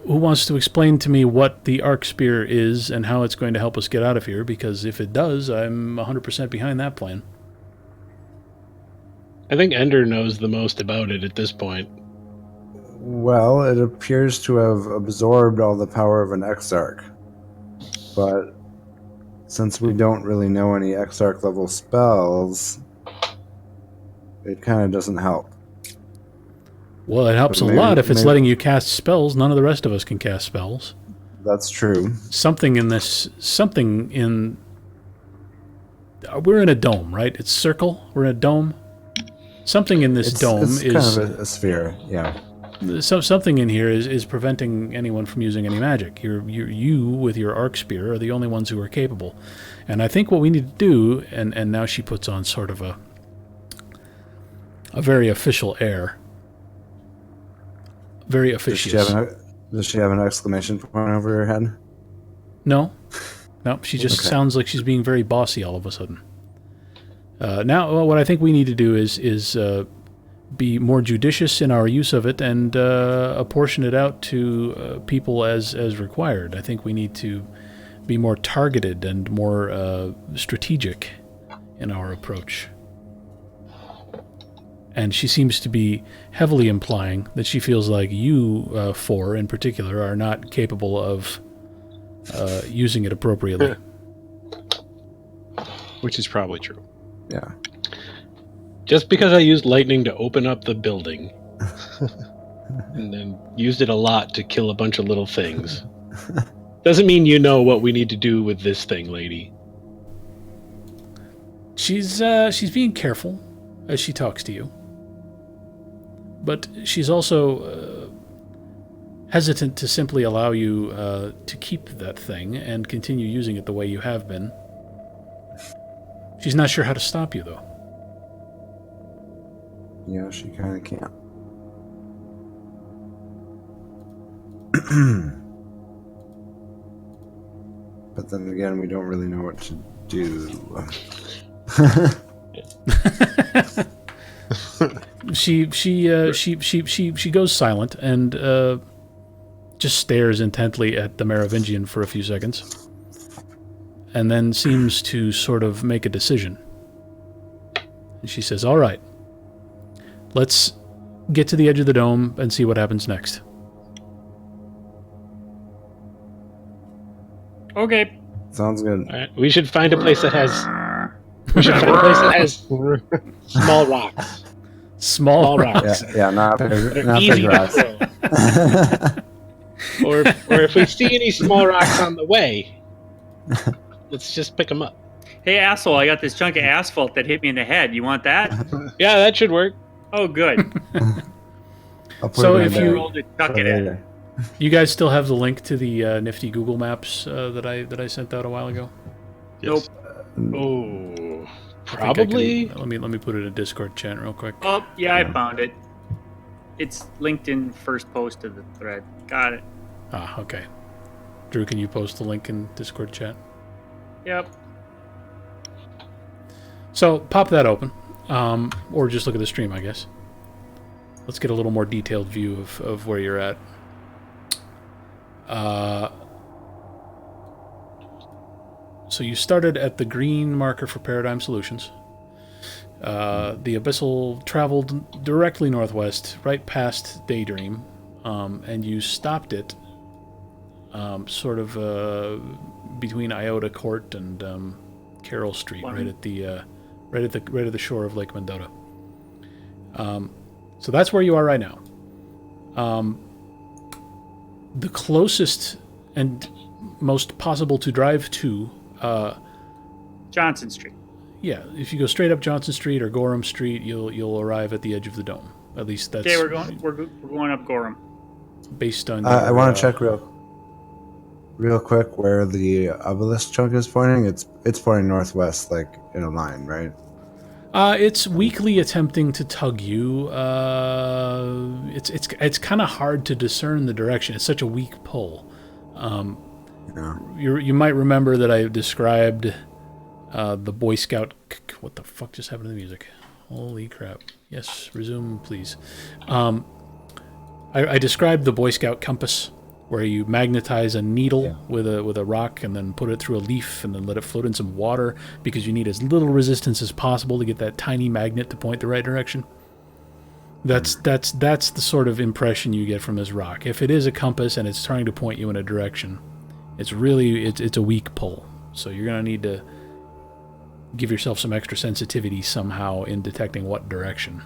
Who wants to explain to me what the arc spear is and how it's going to help us get out of here? Because if it does, I'm 100% behind that plan. I think Ender knows the most about it at this point. Well, it appears to have absorbed all the power of an Exarch. But since we don't really know any Exarch level spells, it kind of doesn't help. Well, it helps a lot if it's letting you cast spells. None of the rest of us can cast spells. That's true. We're in a dome, right? It's circle. We're in a dome. Something in this dome is is kind of a sphere, yeah. Something in here is preventing anyone from using any magic. You with your arc spear are the only ones who are capable. And I think what we need to do, and now she puts on sort of a very official air. Very officious. Does she have an exclamation point over her head? No. She just sounds like she's being very bossy all of a sudden. Now, what I think we need to do is be more judicious in our use of it and apportion it out to people as required. I think we need to be more targeted and more strategic in our approach. And she seems to be heavily implying that she feels like you four in particular are not capable of using it appropriately. Which is probably true. Yeah. Just because I used lightning to open up the building and then used it a lot to kill a bunch of little things doesn't mean you know what we need to do with this thing, lady. She's being careful as she talks to you. But she's also hesitant to simply allow you to keep that thing and continue using it the way you have been. She's not sure how to stop you, though. Yeah, she kind of can't. But then again, we don't really know what to do. She goes silent and just stares intently at the Merovingian for a few seconds, and then seems to sort of make a decision. And she says, "All right, let's get to the edge of the dome and see what happens next." Okay. Sounds good. All right, we should find a place that has. Small rocks. Small rocks. Yeah, not big Easy rocks. to throw. or if we see any small rocks on the way, let's just pick them up. Hey, asshole, I got this chunk of asphalt that hit me in the head. You want that? Yeah, that should work. Oh, good. So if you roll to chuck it in. You guys still have the link to the nifty Google Maps that I sent out a while ago? Yes. Oh, I probably. let me put it in a Discord chat real quick. Oh, yeah, I found it. It's linked in first post to the thread. Got it. Ah, okay. Drew, can you post the link in Discord chat? Yep. So pop that open, or just look at the stream, I guess. Let's get a little more detailed view of where you're at. So you started at the green marker for Paradigm Solutions. The abyssal traveled directly northwest, right past Daydream, and you stopped it, sort of between Iota Court and Carroll Street, right at the shore of Lake Mendota. So that's where you are right now. The closest and most possible to drive to. Johnson Street. Yeah, if you go straight up Johnson Street or Gorham Street, you'll arrive at the edge of the dome. At least that's. Okay, we're going up Gorham. Based on. I want to check real. real quick, where the obelisk chunk is pointing, it's pointing northwest, like in a line, right? It's weakly attempting to tug you. It's kind of hard to discern the direction. It's such a weak pull. Yeah. You might remember that I described the Boy Scout. What the fuck just happened to the music? Holy crap! Yes, resume, please. I described the Boy Scout compass, where you magnetize a needle with a rock and then put it through a leaf and then let it float in some water because you need as little resistance as possible to get that tiny magnet to point the right direction. That's the sort of impression you get from this rock. If it is a compass and it's trying to point you in a direction, it's a weak pull. So you're gonna need to give yourself some extra sensitivity somehow in detecting what direction.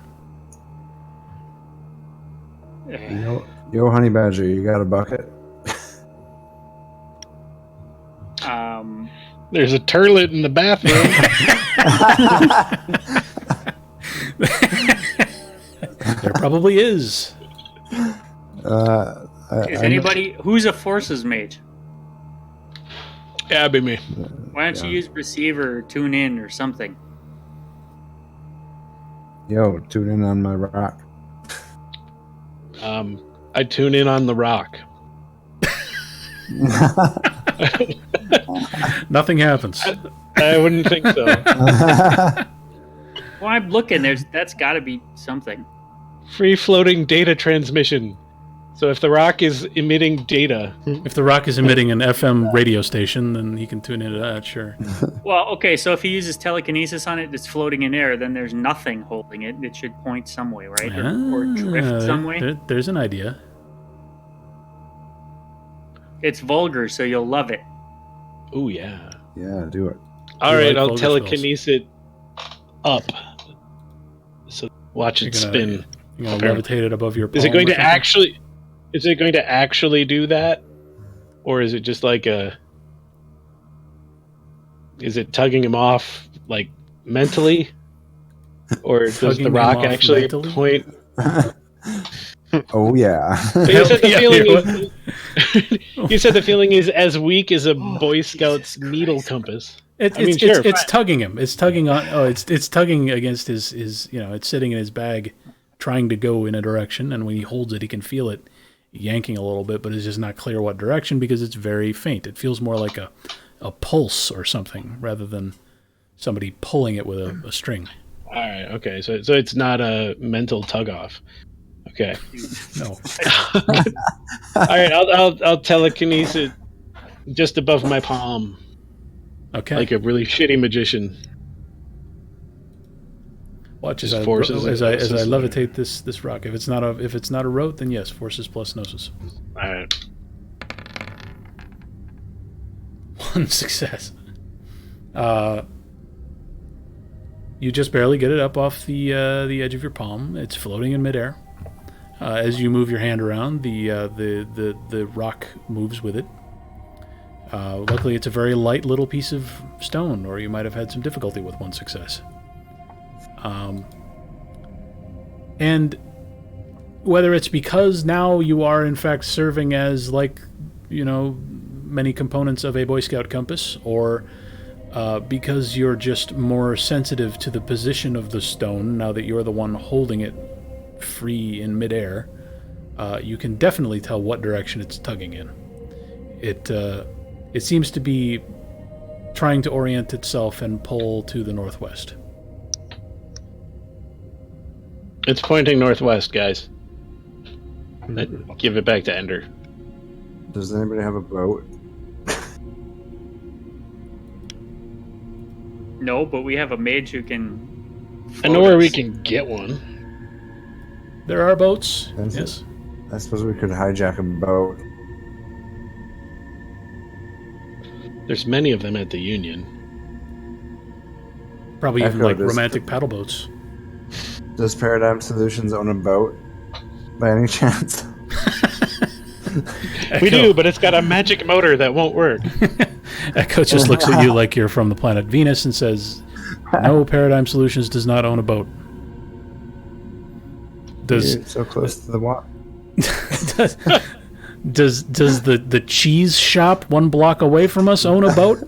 Yo, honey badger, you got a bucket? There's a turlet in the bathroom. There probably is. Is anybody who's a forces mage? Yeah, it'd be me. Why don't you use receiver or tune in or something? Yo, tune in on my rock. I tune in on the rock. Nothing happens. I wouldn't think so. Well, I'm looking. That's got to be something. Free floating data transmission. So if the rock is emitting data, If the rock is emitting an FM radio station, then he can tune into that, sure. Well, okay. So if he uses telekinesis on it, that's floating in air. Then there's nothing holding it. It should point some way, right? Or drift some way. There's an idea. It's vulgar, so you'll love it. oh yeah. Yeah, do it. All You right, like I'll vulgar telekinesis it up. So watch it You're gonna- spin. You're going to levitate it above your palm. Is it going or to something? actually? Is it going to actually do that, or is it just like a? Is it tugging him off like mentally, or does Tugging the him rock off actually mentally? point? Oh yeah. You said the Yeah, feeling is. You said the feeling is as weak as a Boy Scout's needle compass. It's tugging him. It's tugging on. Oh, it's tugging against his. You know, it's sitting in his bag, trying to go in a direction, and when he holds it, he can feel it yanking a little bit, but it's just not clear what direction because it's very faint. It feels more like a pulse or something rather than somebody pulling it with a string. All right. Okay. So it's not a mental tug off. Okay. No. All right. I'll telekinesis it just above my palm. Okay. Like a really shitty magician. Watch Just as I forces levitate this rock. If it's not a rote, then yes, forces plus gnosis. All right. 1 success. You just barely get it up off the edge of your palm. It's floating in midair. As you move your hand around, the rock moves with it. Luckily, it's a very light little piece of stone, or you might have had some difficulty with 1 success. And whether it's because now you are in fact serving as, like, you know, many components of a Boy Scout compass, or because you're just more sensitive to the position of the stone now that you're the one holding it free in midair, you can definitely tell what direction it's tugging in. It seems to be trying to orient itself and pull to the northwest. It's pointing northwest, guys. Give it back to Ender. Does anybody have a boat? No, but we have a mage who can. I know where we can get one. There are boats. That's it. Yes. I suppose we could hijack a boat. There's many of them at the Union. Probably even Echo, like does- romantic paddle boats. Does Paradigm Solutions own a boat, by any chance? We do, but it's got a magic motor that won't work. Echo just looks at you like you're from the planet Venus and says, "No, Paradigm Solutions does not own a boat." You're so close to the water. Does the cheese shop 1 block away from us own a boat?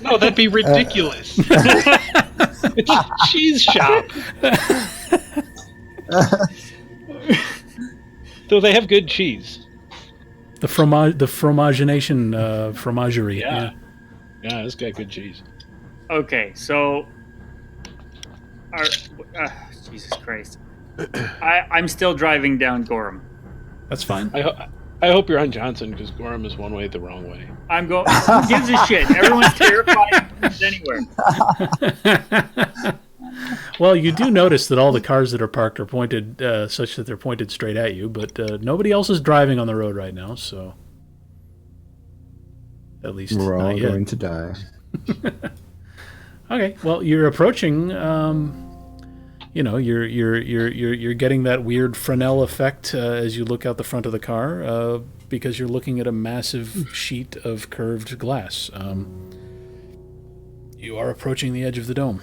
No, that'd be ridiculous. It's a cheese shop. Though they have good cheese. The fromagination fromagerie. Yeah, it's got good cheese. Okay, so, Jesus Christ, I'm still driving down Gorham. That's fine. I hope you're on Johnson because Gorham is one way the wrong way. I'm going. Who gives a shit? Everyone's terrified of anywhere. Well, you do notice that all the cars that are parked are pointed such that they're pointed straight at you, but nobody else is driving on the road right now, so at least We're all not yet. going to die. Okay, well, you're approaching. You're getting that weird Fresnel effect as you look out the front of the car because you're looking at a massive sheet of curved glass. You are approaching the edge of the dome.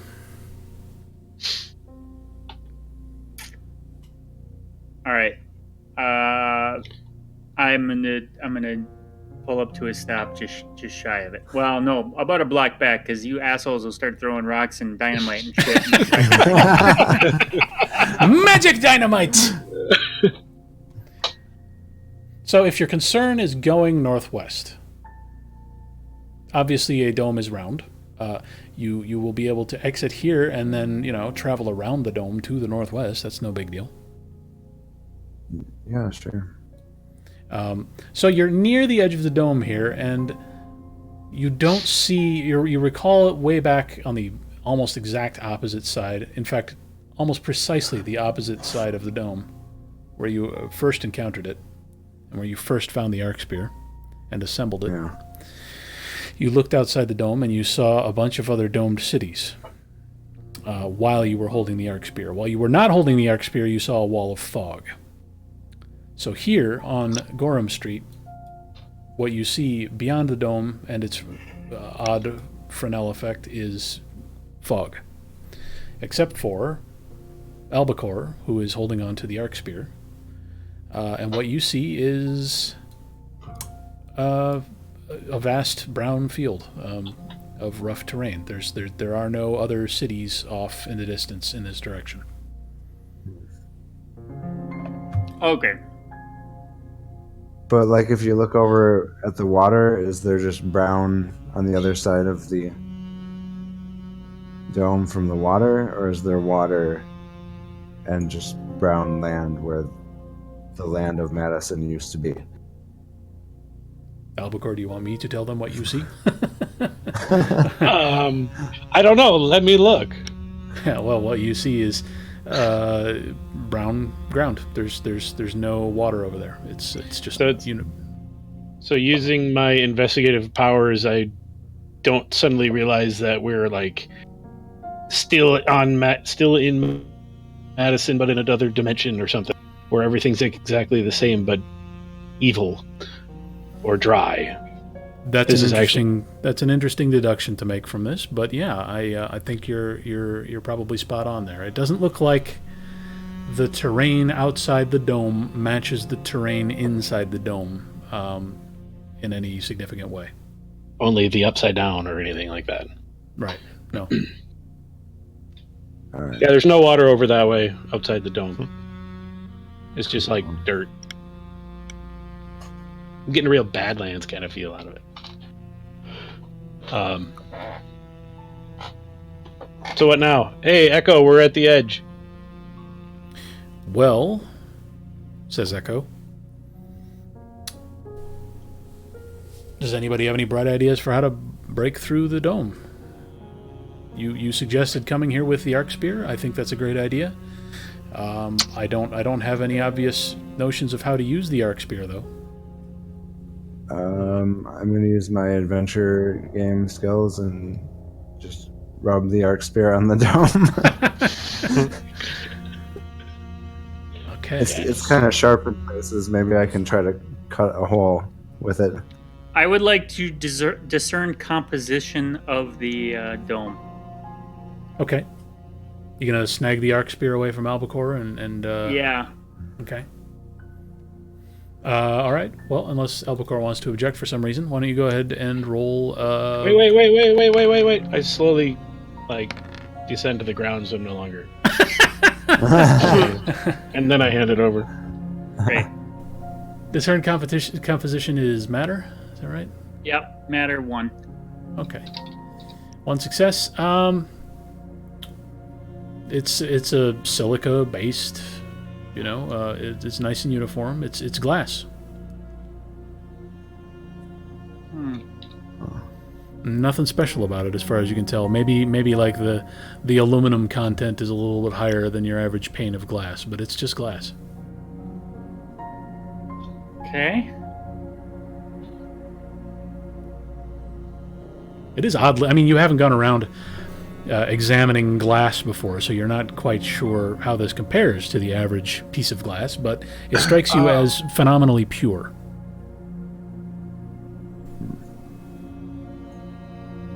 All right. I'm gonna pull up to a stop just shy of it. Well, no, about a block back because you assholes will start throwing rocks and dynamite and shit. Magic dynamite! So if your concern is going northwest, obviously a dome is round. You will be able to exit here and then, travel around the dome to the northwest. That's no big deal. Yeah, sure. So you're near the edge of the dome here, and you don't see... You recall it way back on the almost exact opposite side. In fact, almost precisely the opposite side of the dome, where you first encountered it, and where you first found the arc spear and assembled it. Yeah. You looked outside the dome, and you saw a bunch of other domed cities while you were holding the arc spear. While you were not holding the arc spear, you saw a wall of fog. So here on Gorham Street, what you see beyond the dome and its odd Fresnel effect is fog. Except for Albacore, who is holding on to the arc spear. And what you see is a vast brown field of rough terrain. There are no other cities off in the distance in this direction. Okay. But if you look over at the water, is there just brown on the other side of the dome from the water, or is there water and just brown land where the land of Madison used to be? Albacore, do you want me to tell them what you see? I don't know. Let me look. Yeah, well, what you see is brown ground. There's no water over there. It's just So using my investigative powers, I don't suddenly realize that we're still in Madison, but in another dimension or something, where everything's exactly the same but evil or dry. That's an interesting deduction to make from this, but yeah, I think you're probably spot on there. It doesn't look like the terrain outside the dome matches the terrain inside the dome in any significant way. Only the upside down or anything like that. Right. No. All right. Yeah, there's no water over that way outside the dome. It's just dirt. I'm getting a real Badlands kind of feel out of it. So what now? Hey, Echo, we're at the edge. Well, says Echo, does anybody have any bright ideas for how to break through the dome? You suggested coming here with the arc spear. I think that's a great idea. I don't have any obvious notions of how to use the arc spear, though. I'm going to use my adventure game skills and just rub the arc spear on the dome. Okay. It's kind of sharp in places. Maybe I can try to cut a hole with it. I would like to discern composition of the dome. Okay. You gonna snag the arc spear away from Albacore and Yeah. Okay. All right. Well, unless Albacore wants to object for some reason, why don't you go ahead and roll... Wait. I slowly, descend to the ground so I'm no longer... and then I hand it over. Great. The turn composition is matter. Is that right? Yep. Matter 1. Okay. 1 success. It's a silica based. It's nice and uniform. It's glass. Nothing special about it, as far as you can tell. Maybe like the aluminum content is a little bit higher than your average pane of glass, but it's just glass. Okay. It is oddly... I mean, you haven't gone around examining glass before, so you're not quite sure how this compares to the average piece of glass, but it strikes you as phenomenally pure.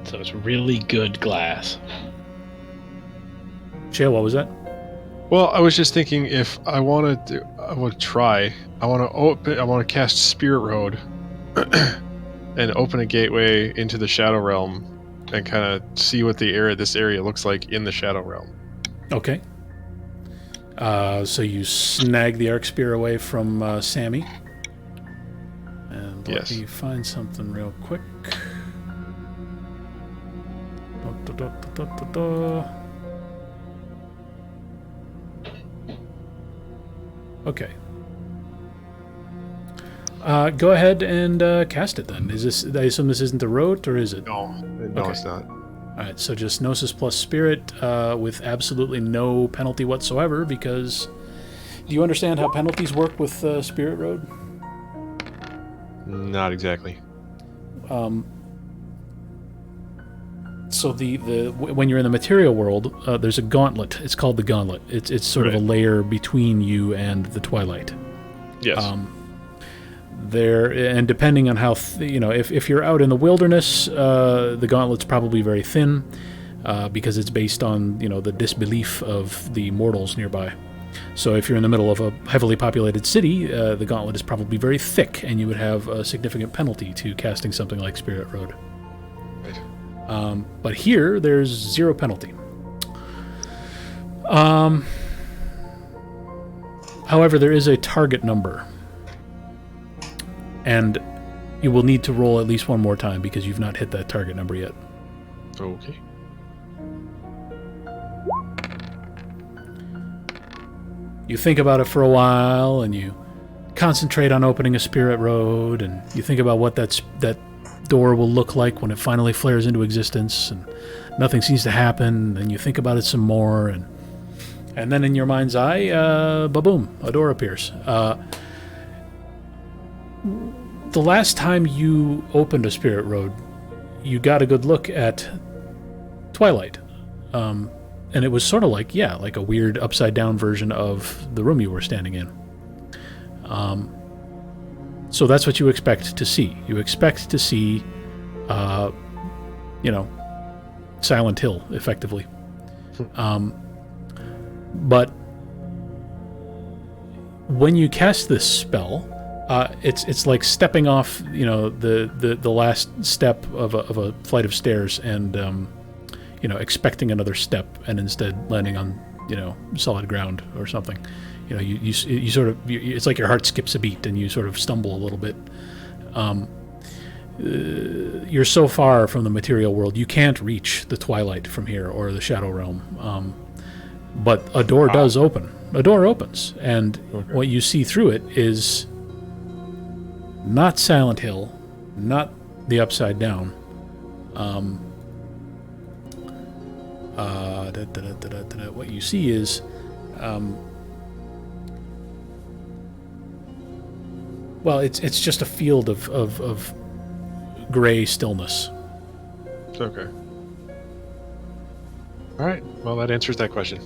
So it's really good glass. Shale, what was that? Well, I was just thinking if I want to try. I want to cast Spirit Road and open a gateway into the Shadow Realm and kind of see what this area looks like in the Shadow Realm. Okay. So you snag the Arc Spear away from Sammy. And let me find something real quick. Okay. Go ahead and cast it then. Is this? I assume this isn't the rote, or is it? No, Okay. It's not. All right, so just Gnosis plus Spirit with absolutely no penalty whatsoever, because... Do you understand how penalties work with Spirit Road? Not exactly. So when you're in the material world, there's a gauntlet. It's called the gauntlet. It's sort of a layer between you and the twilight. Yes. And depending on how if you're out in the wilderness, the gauntlet's probably very thin, because it's based on the disbelief of the mortals nearby. So if you're in the middle of a heavily populated city, the gauntlet is probably very thick, and you would have a significant penalty to casting something like Spirit Road. Right. But here, there's 0 penalty. However, there is a target number. And you will need to roll at least one more time because you've not hit that target number yet. Okay. You think about it for a while, and you concentrate on opening a Spirit Road, and you think about what that door will look like when it finally flares into existence, and nothing seems to happen, and you think about it some more, and then in your mind's eye, ba-boom, a door appears. The last time you opened a Spirit Road, you got a good look at Twilight. And it was sort of like a weird upside-down version of the room you were standing in. So that's what you expect to see. You expect to see, Silent Hill, effectively. But when you cast this spell, it's like stepping off, the last step of a flight of stairs and, expecting another step and instead landing on, solid ground or something. You sort of, it's like your heart skips a beat and you sort of stumble a little bit. You're so far from the material world, you can't reach the Twilight from here or the Shadow Realm. But a door does open. A door opens, and what you see through it is not Silent Hill, not the Upside Down. What you see is it's just a field of gray stillness. Okay. All right. Well, that answers that question.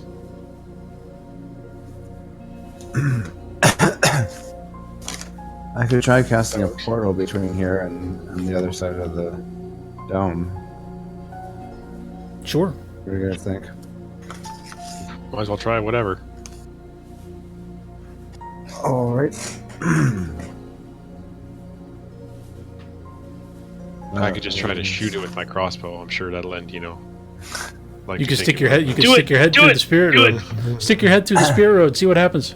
I could try casting a portal between here and the other side of the dome. Sure. What are you guys think? Might as well try whatever. All right. I could just try to shoot it with my crossbow. I'm sure that'll end, Like You can you're stick thinking your head. about. You can stick your head through the spirit road. Stick your head through the spirit road. See what happens.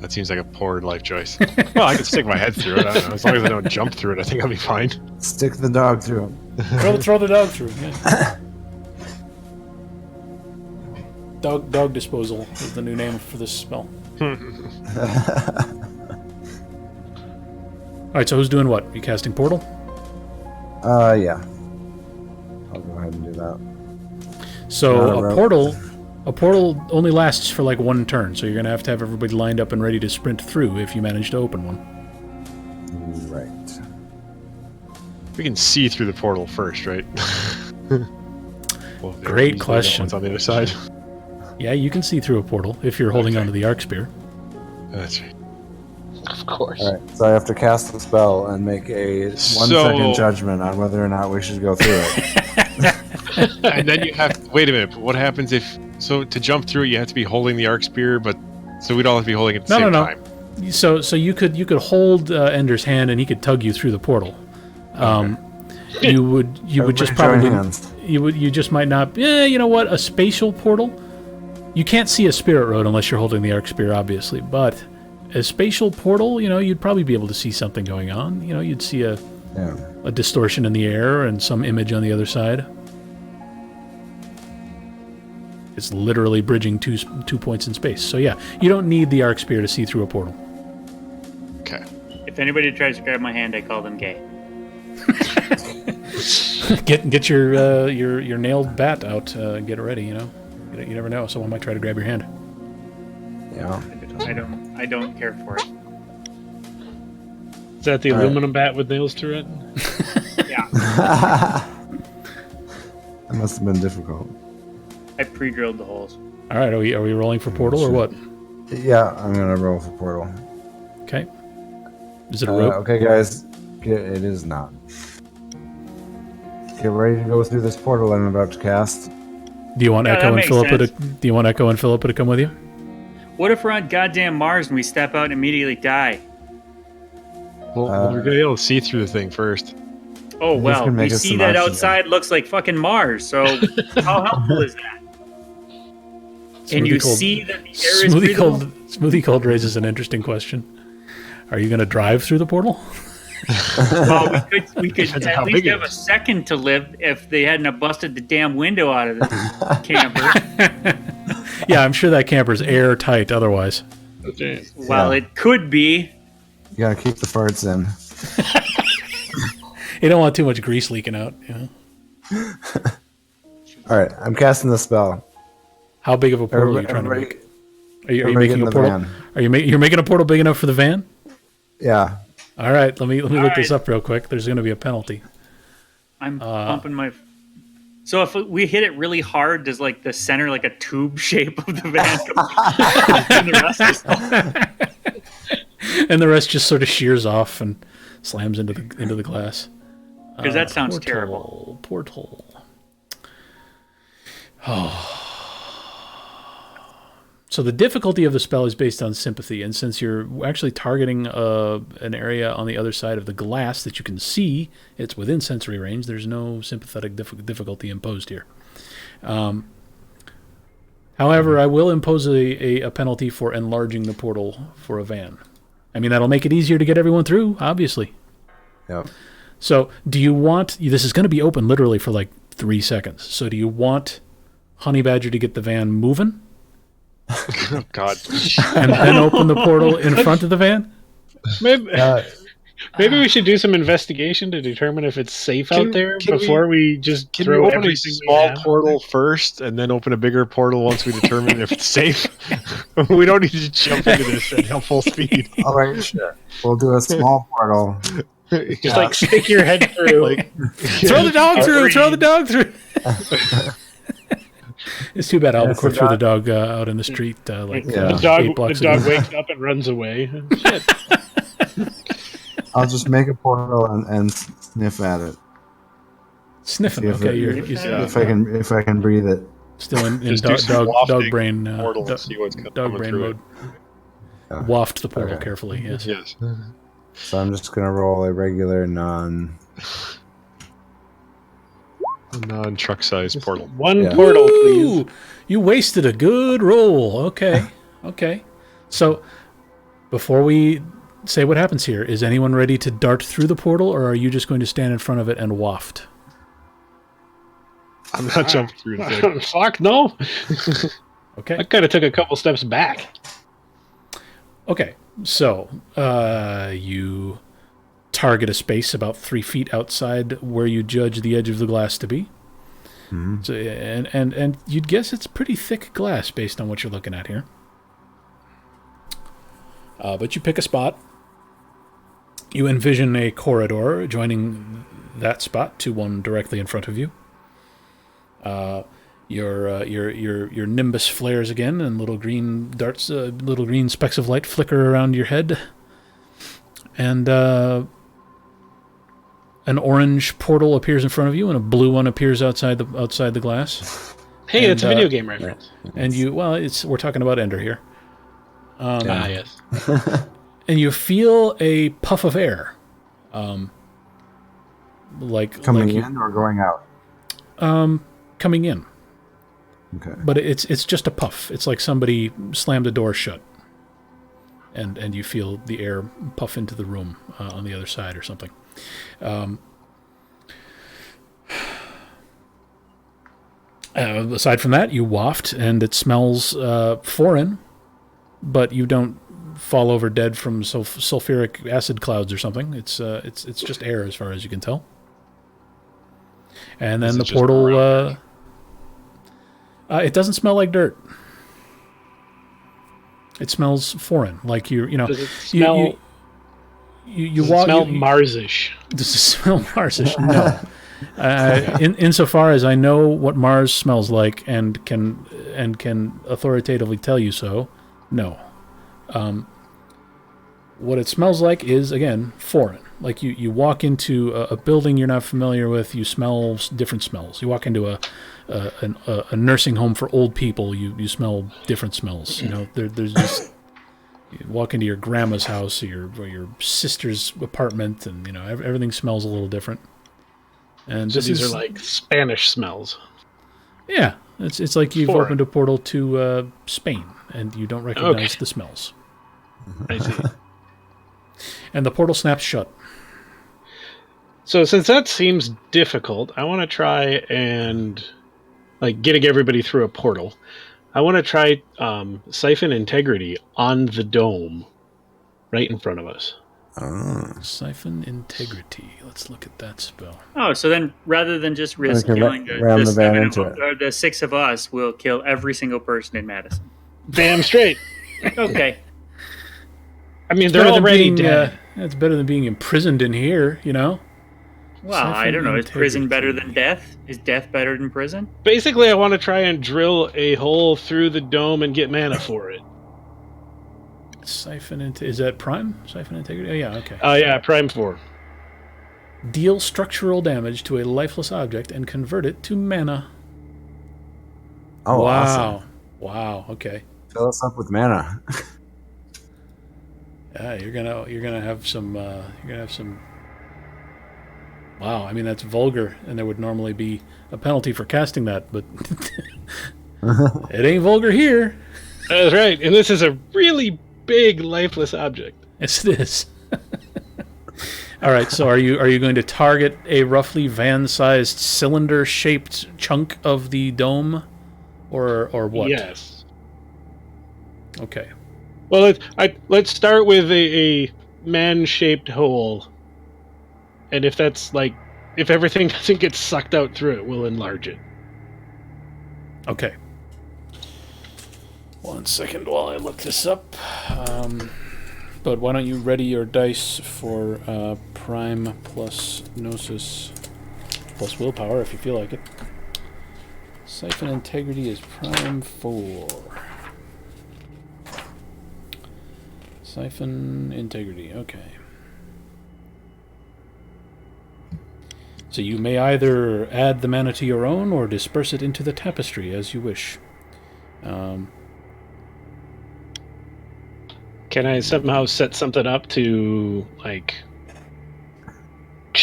That seems like a poor life choice. Well, I can stick my head through it. I don't know. As long as I don't jump through it, I think I'll be fine. Stick the dog through him. Throw the dog through. Yeah. Dog disposal is the new name for this spell. All right. So who's doing what? You casting portal? Yeah. I'll go ahead and do that. So a portal only lasts for like one turn. So you're gonna have everybody lined up and ready to sprint through if you manage to open one. Right. We can see through the portal first, right? Well, Great question. One's on the other side. Yeah, you can see through a portal if you're holding onto the arc spear. That's right. Of course. All right. So I have to cast the spell and make a 1 second judgment on whether or not we should go through it. And then you have. Wait a minute. But what happens if? So to jump through, you have to be holding the arc spear, but so we'd all have to be holding it at the same time. So you could hold Ender's hand and he could tug you through the portal. You would just Everybody probably join hands. you just might not. Yeah, you know what? A spatial portal. You can't see a spirit road unless you're holding the arc spear, obviously. But a spatial portal, you'd probably be able to see something going on. You'd see a distortion in the air and some image on the other side. It's literally bridging two points in space. So yeah, you don't need the arc spear to see through a portal. Okay. If anybody tries to grab my hand, I call them gay. Get your nailed bat out. Get it ready. You never know. Someone might try to grab your hand. Yeah. I don't care for it. Is that the aluminum bat with nails through it? Yeah, That must have been difficult. I pre-drilled the holes. All right. Are we rolling for portal or what? Yeah, I'm gonna roll for portal. Okay. Is it a rope? Okay, guys. It is not. Get ready to go through this portal I'm about to cast. Do you want Yeah, Echo that and makes Philippa sense. Do you want Echo and Philippa to come with you? What if we're on goddamn Mars and we step out and immediately die? Well, we're gonna be able to see through the thing first. Oh, This well, can we make us see some that oxygen. outside looks like fucking Mars, so how helpful is that? Can you see that the air is breathable? Smoothie Cold raises an interesting question. Are you going to drive through the portal? Well, we could Depends at how least big it have a is. second to live if they hadn't have busted the damn window out of the camper. Yeah, I'm sure that camper's airtight otherwise. Well, it could be. You gotta keep the farts in. You don't want too much grease leaking out. All right, I'm casting the spell. How big of a portal are you trying to Everybody- make? Are you everybody making get a in the portal? van. You're making a portal big enough for the van? Yeah. All right, let me look right. this up real quick. There's going to be a penalty. I'm pumping my. So if we hit it really hard, does like the center, like a tube shape of the van come and the rest is And the rest just sort of shears off and slams into the glass. because that sounds terrible. Portal. So the difficulty of the spell is based on sympathy, and since you're actually targeting an area on the other side of the glass that you can see, it's within sensory range. There's no sympathetic difficulty imposed here. However, I will impose a penalty for enlarging the portal for a van. I mean, that'll make it easier to get everyone through, obviously. Yep. So, do you want... This is going to be open literally for like 3 seconds. So, do you want Honey Badger to get the van moving Oh God. and then open the portal in front of the van? Maybe we should do some investigation to determine if it's safe Can- out there can before we just Can throw we open a everything we small have. portal first and then open a bigger portal once we determine if it's safe? We don't need to jump into this at full speed. All right, sure. We'll do a small portal. Just like stick your head through. Throw the dog through! Throw the dog through! It's too bad Albacore threw the dog out in the street Yeah. The 8 dog blocks the dog ago. wakes up and runs away. Shit. I'll just make a portal and sniff at it. Sniffing. See if Okay, it- you're if I can breathe it. still in Just do some dog wafting brain portal and see what's coming dog brain through mode. Yeah. Waft the portal Okay. carefully. Yes. Yes. So I'm just gonna roll a regular non A non-truck size portal. One Yeah. portal, please. Ooh, you wasted a good roll. Okay. Okay. So, before we say what happens here, is anyone ready to dart through the portal, or are you just going to stand in front of it and waft? I'm not jumping through the thing. Fuck no. Okay. I kind of took a couple steps back. Okay. So, you target a space about 3 feet outside where you judge the edge of the glass to be. So, and you'd guess it's pretty thick glass based on what you're looking at here. But you pick a spot. You envision a corridor joining that spot to one directly in front of you. Your nimbus flares again, and little green darts, little green specks of light flicker around your head, and an orange portal appears in front of you, and a blue one appears outside the glass. Hey, And, it's a video game reference. And we're talking about Ender here. Yes. And you feel a puff of air, like Coming like in or going out? coming in. Okay. But it's just a puff. It's like somebody slammed a door shut, and you feel the air puff into the room on the other side or something. Aside from that, you waft, and it smells foreign, but you don't fall over dead from sulfuric acid clouds or something. It's just air as far as you can tell. And then Is it the just portal. brown? It doesn't smell like dirt. It smells foreign, like you know. Does it smell? You Does walk. it smell you- Marsish? Does it smell Marsish? No. Insofar as I know what Mars smells like and can authoritatively tell you so, no. What it smells like is, again, foreign. Like you walk into a building you're not familiar with, you smell different smells. You walk into a nursing home for old people, you smell different smells. You know, there's just. You walk into your grandma's house or your sister's apartment, and you know everything smells a little different. And So this these is are like Spanish smells. yeah, it's like you've Foreign. opened a portal to Spain, and you don't recognize Okay. the smells. I see. And the portal snaps shut. So since that seems difficult, I want to try and like getting everybody through a portal. I want to try siphon integrity on the dome, right in front of us. Siphon integrity. Let's look at that spell. Oh, so then rather than just risk can killing ram the the van 7 into of, or the 6 of us, we'll kill every single person in Madison. Damn straight. Okay. I mean, It's they're better than already being, dead. it's better than being imprisoned in here, you know. Well, I don't know. Is Siphon prison better integrity. than death? Is death better than prison? Basically, I want to try and drill a hole through the dome and get mana for it. Siphon is that prime? Siphon integrity. Oh yeah, okay. Yeah, Prime 4. Deal structural damage to a lifeless object and convert it to mana. Oh, wow. awesome. Wow. Okay. Fill us up with mana. Yeah, you're gonna have some. Wow. I mean, that's vulgar, and there would normally be a penalty for casting that, but it ain't vulgar here. That's right. And this is a really big lifeless object. Yes, it is. All right. So, are you going to target a roughly van-sized cylinder-shaped chunk of the dome, or what? Yes. Okay. Well, let's start with a man-shaped hole. And if that's like, if everything doesn't get sucked out through it, we'll enlarge it. Okay. 1 second while I look this up. But why don't you ready your dice for Prime plus Gnosis plus Willpower if you feel like it. Siphon Integrity is Prime 4. Siphon Integrity, okay. So you may either add the mana to your own or disperse it into the tapestry as you wish. Can I somehow set something up to like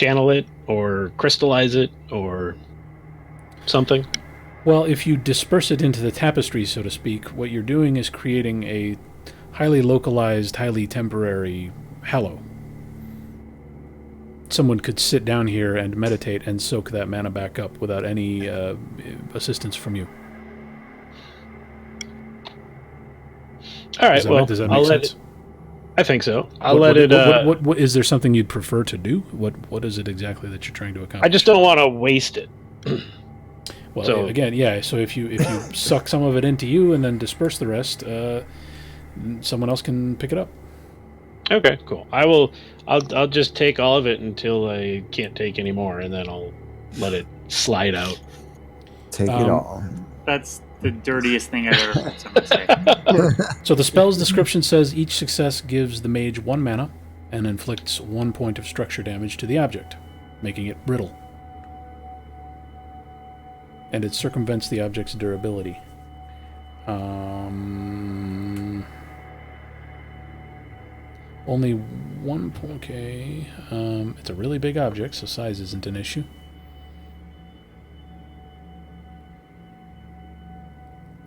channel it or crystallize it or something? Well, if you disperse it into the tapestry, so to speak, what you're doing is creating a highly localized, highly temporary hallow. Someone could sit down here and meditate and soak that mana back up without any assistance from you. All right, Does that make sense? I think so. I'll let it. What is there something you'd prefer to do? What is it exactly that you're trying to accomplish? I just don't want to waste it. Well, So- again, yeah. So if you suck some of it into you and then disperse the rest, someone else can pick it up. Okay, cool. I'll just take all of it until I can't take any more, and then I'll let it slide out. Take it all. That's the dirtiest thing I've ever heard someone say. So the spell's description says each success gives the mage 1 mana and inflicts 1 point of structure damage to the object, making it brittle. And it circumvents the object's durability. Only 1 point. Okay. It's a really big object, so size isn't an issue.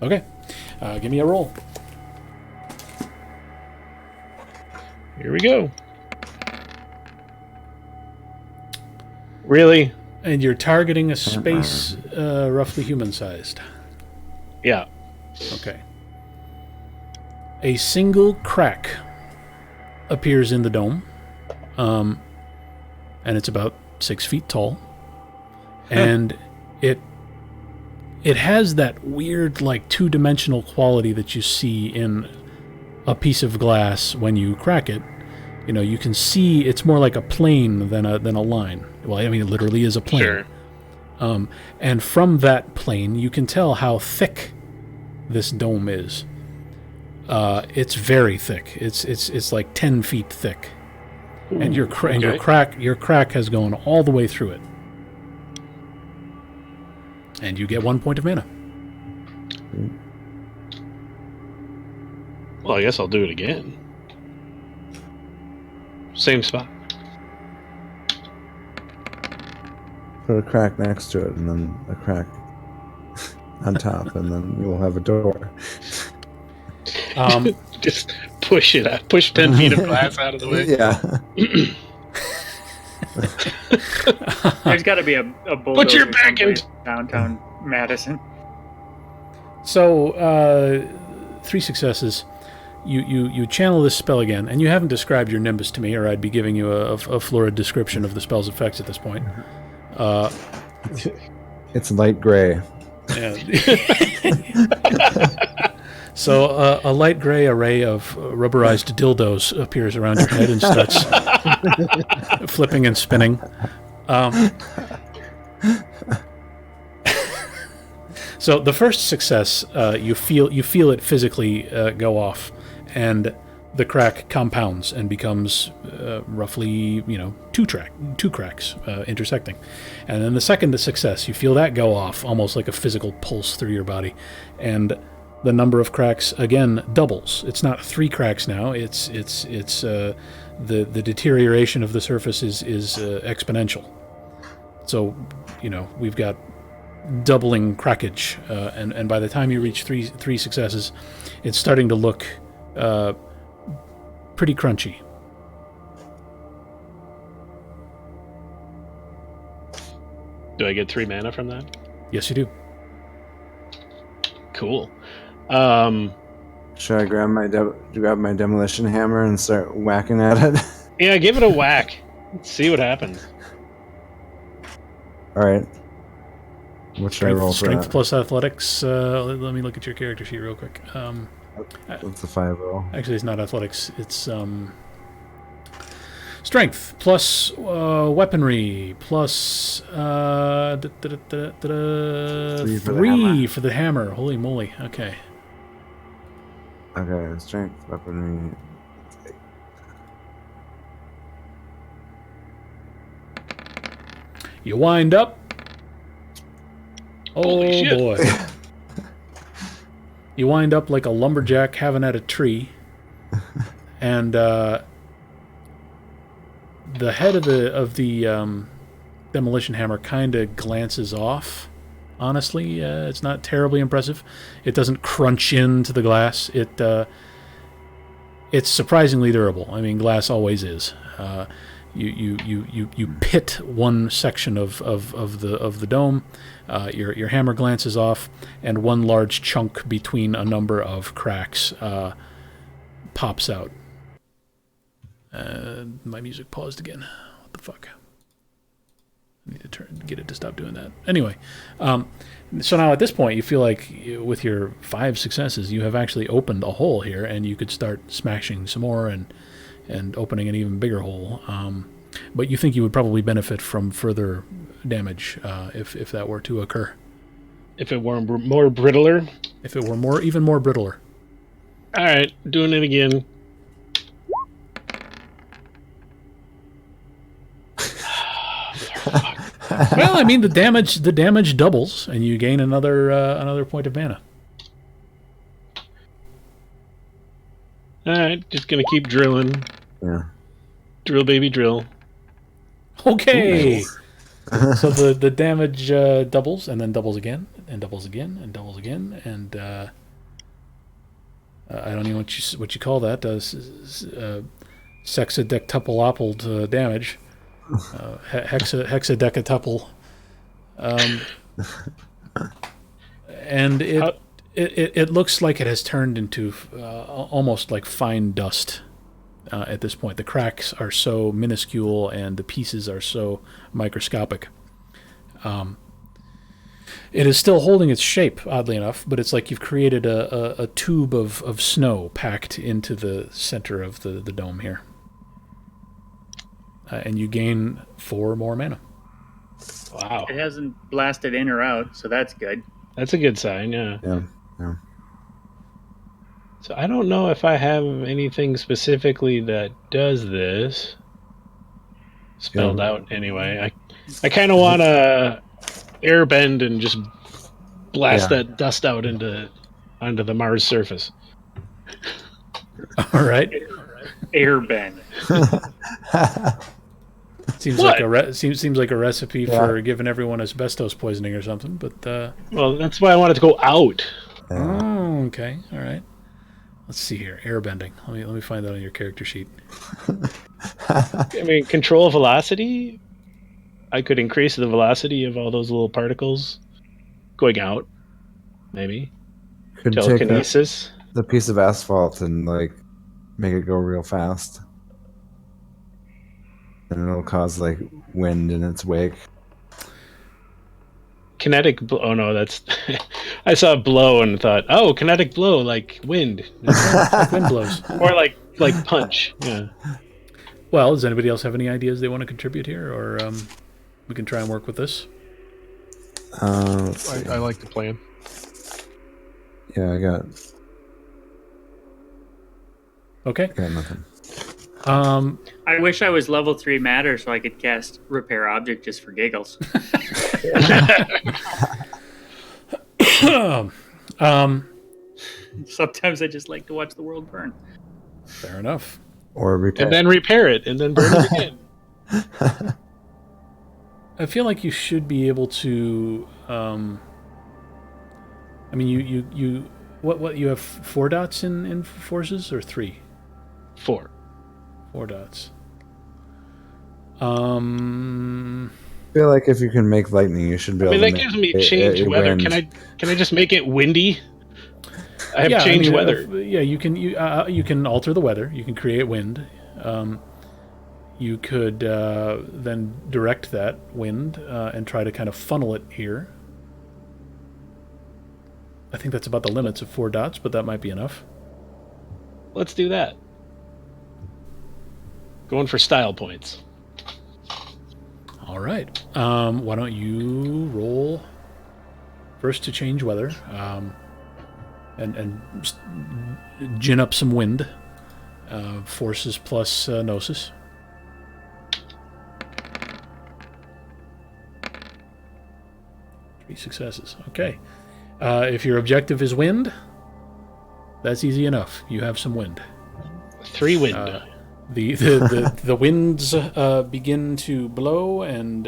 Okay. Give me a roll. Here we go. Really? And you're targeting a space roughly human-sized. Yeah. Okay. A single crack appears in the dome, and it's about 6 feet tall, and it has that weird, like, two-dimensional quality that you see in a piece of glass when you crack it. You know, you can see it's more like a plane than a line. Well, I mean, it literally is a plane. Sure. And from that plane, you can tell how thick this dome is. It's very thick. It's like 10 feet thick, and your crack has gone all the way through it, and you get 1 point of mana. Well, I guess I'll do it again. Same spot. Put a crack next to it, and then a crack on top, and then you'll have a door. Just push it out. Push 10 feet of glass out of the way. Yeah. There's got to be a bulldozer Put your back in. someplace downtown Madison. So, 3 successes. You channel this spell again, and you haven't described your Nimbus to me, or I'd be giving you a florid description of the spell's effects at this point. It's light gray. Yeah. So a light gray array of rubberized dildos appears around your head and starts flipping and spinning. So the first success, you feel it physically go off, and the crack compounds and becomes roughly, two cracks intersecting. And then the second success, you feel that go off, almost like a physical pulse through your body, and the number of cracks again doubles. It's not 3 cracks now. It's the deterioration of the surface is exponential. So, we've got doubling crackage, and by the time you reach three successes, it's starting to look pretty crunchy. Do I get 3 mana from that? Yes, you do. Cool. Should I grab my demolition hammer and start whacking at it? Yeah, give it a whack. Let's see what happens. All right. What should I roll for Strength that? plus athletics. Let me look at your character sheet real quick. What's the 5 roll? Actually, it's not athletics. It's strength plus weaponry plus 3 for the hammer. Holy moly! Okay. Okay, strength, weaponry. You wind up. Holy shit. Boy! You wind up like a lumberjack having at a tree, and the head of the demolition hammer kind of glances off. Honestly, it's not terribly impressive. It doesn't crunch into the glass. It's surprisingly durable. I mean, glass always is. You pit one section of the dome. Your hammer glances off, and one large chunk between a number of cracks pops out. My music paused again. What the fuck? I need to get it to stop doing that. Anyway, so now at this point, you feel like with your 5 successes, you have actually opened a hole here, and you could start smashing some more and opening an even bigger hole. But you think you would probably benefit from further damage if that were to occur. If it were more brittler? If it were even more brittler. All right, doing it again. Well, I mean, the damage doubles, and you gain another point of mana. All right, just gonna keep drilling. Yeah. Drill, baby, drill. Okay. So the damage doubles, and then doubles again, and doubles again, and doubles again, and I don't know what you call that. Sexadectupled damage. Hexadecatuple. And it looks like it has turned into almost like fine dust at this point. The cracks are so minuscule and the pieces are so microscopic. It is still holding its shape, oddly enough, but it's like you've created a tube of snow packed into the center of the dome here. And you gain 4 more mana. Wow. It hasn't blasted in or out, so that's good. That's a good sign, yeah. Yeah. So I don't know if I have anything specifically that does this. Spelled out anyway. I kind of want to airbend and just blast that dust out onto the Mars surface. All right. Airbend. Seems like a recipe for giving everyone asbestos poisoning or something, but well, that's why I wanted to go out. Oh, okay. All right. Let's see here. Airbending. Let me find that on your character sheet. I mean, control velocity. I could increase the velocity of all those little particles going out. Maybe. Could Telekinesis. take the piece of asphalt and like make it go real fast, and it'll cause like wind in its wake. Kinetic oh no, that's I saw blow and thought, oh, kinetic blow, like wind. Like wind blows. Or like punch. Yeah. Well, does anybody else have any ideas they want to contribute here, or we can try and work with this? Let's see. I like the plan. Yeah, I got Okay. nothing. I wish I was level 3 matter so I could cast Repair Object just for giggles. Sometimes I just like to watch the world burn. Fair enough. Or repair. And then repair it and then burn it again. I feel like you should be able to. I mean, you what you have 4 dots in forces or 3? 4. 4 dots. I feel like if you can make lightning, you should be able to that make gives me change weather. wind. Can I just make it windy? I have change weather. You can alter the weather. You can create wind. You could then direct that wind and try to kind of funnel it here. I think that's about the limits of 4 dots, but that might be enough. Let's do that. Going for style points. All right. Why don't you roll first to change weather and gin up some wind. Forces plus Gnosis. Three successes. Okay. If your objective is wind, that's easy enough. You have some wind. 3 wind. The winds begin to blow and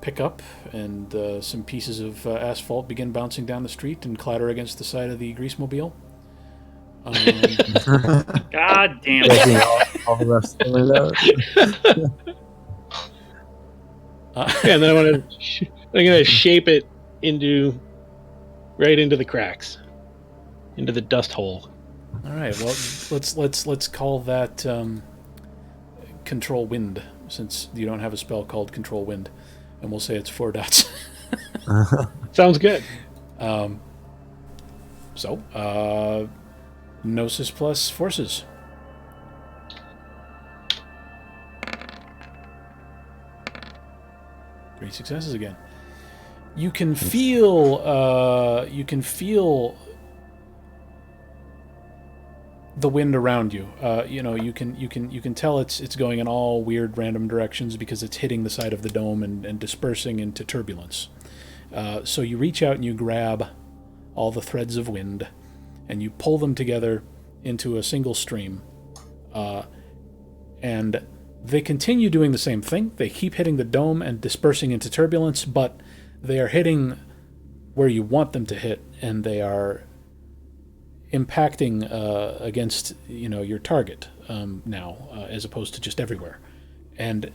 pick up, and some pieces of asphalt begin bouncing down the street and clatter against the side of the greasemobile. God damn it. Taking all the rest of the way out. And then I'm gonna shape it right into the cracks, into the dust hole. All right. Well, let's call that control wind, since you don't have a spell called control wind, and we'll say it's 4 dots. Sounds good. Gnosis plus forces. Three successes again. You can feel the wind around you. You can tell it's going in all weird random directions because it's hitting the side of the dome and dispersing into turbulence. So you reach out and you grab all the threads of wind and you pull them together into a single stream. And they continue doing the same thing. They keep hitting the dome and dispersing into turbulence, but they are hitting where you want them to hit, and they are impacting against your target now, as opposed to just everywhere. And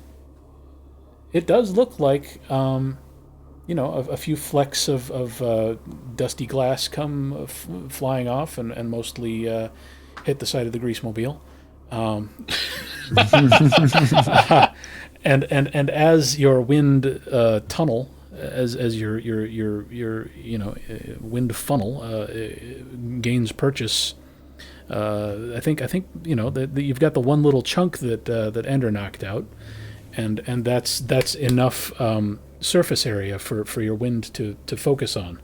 it does look like a few flecks of dusty glass come flying off and mostly hit the side of the greasemobile. And as your wind tunnel, as your wind funnel gains purchase, I think that you've got the one little chunk that Ender knocked out, and that's enough surface area for your wind to focus on,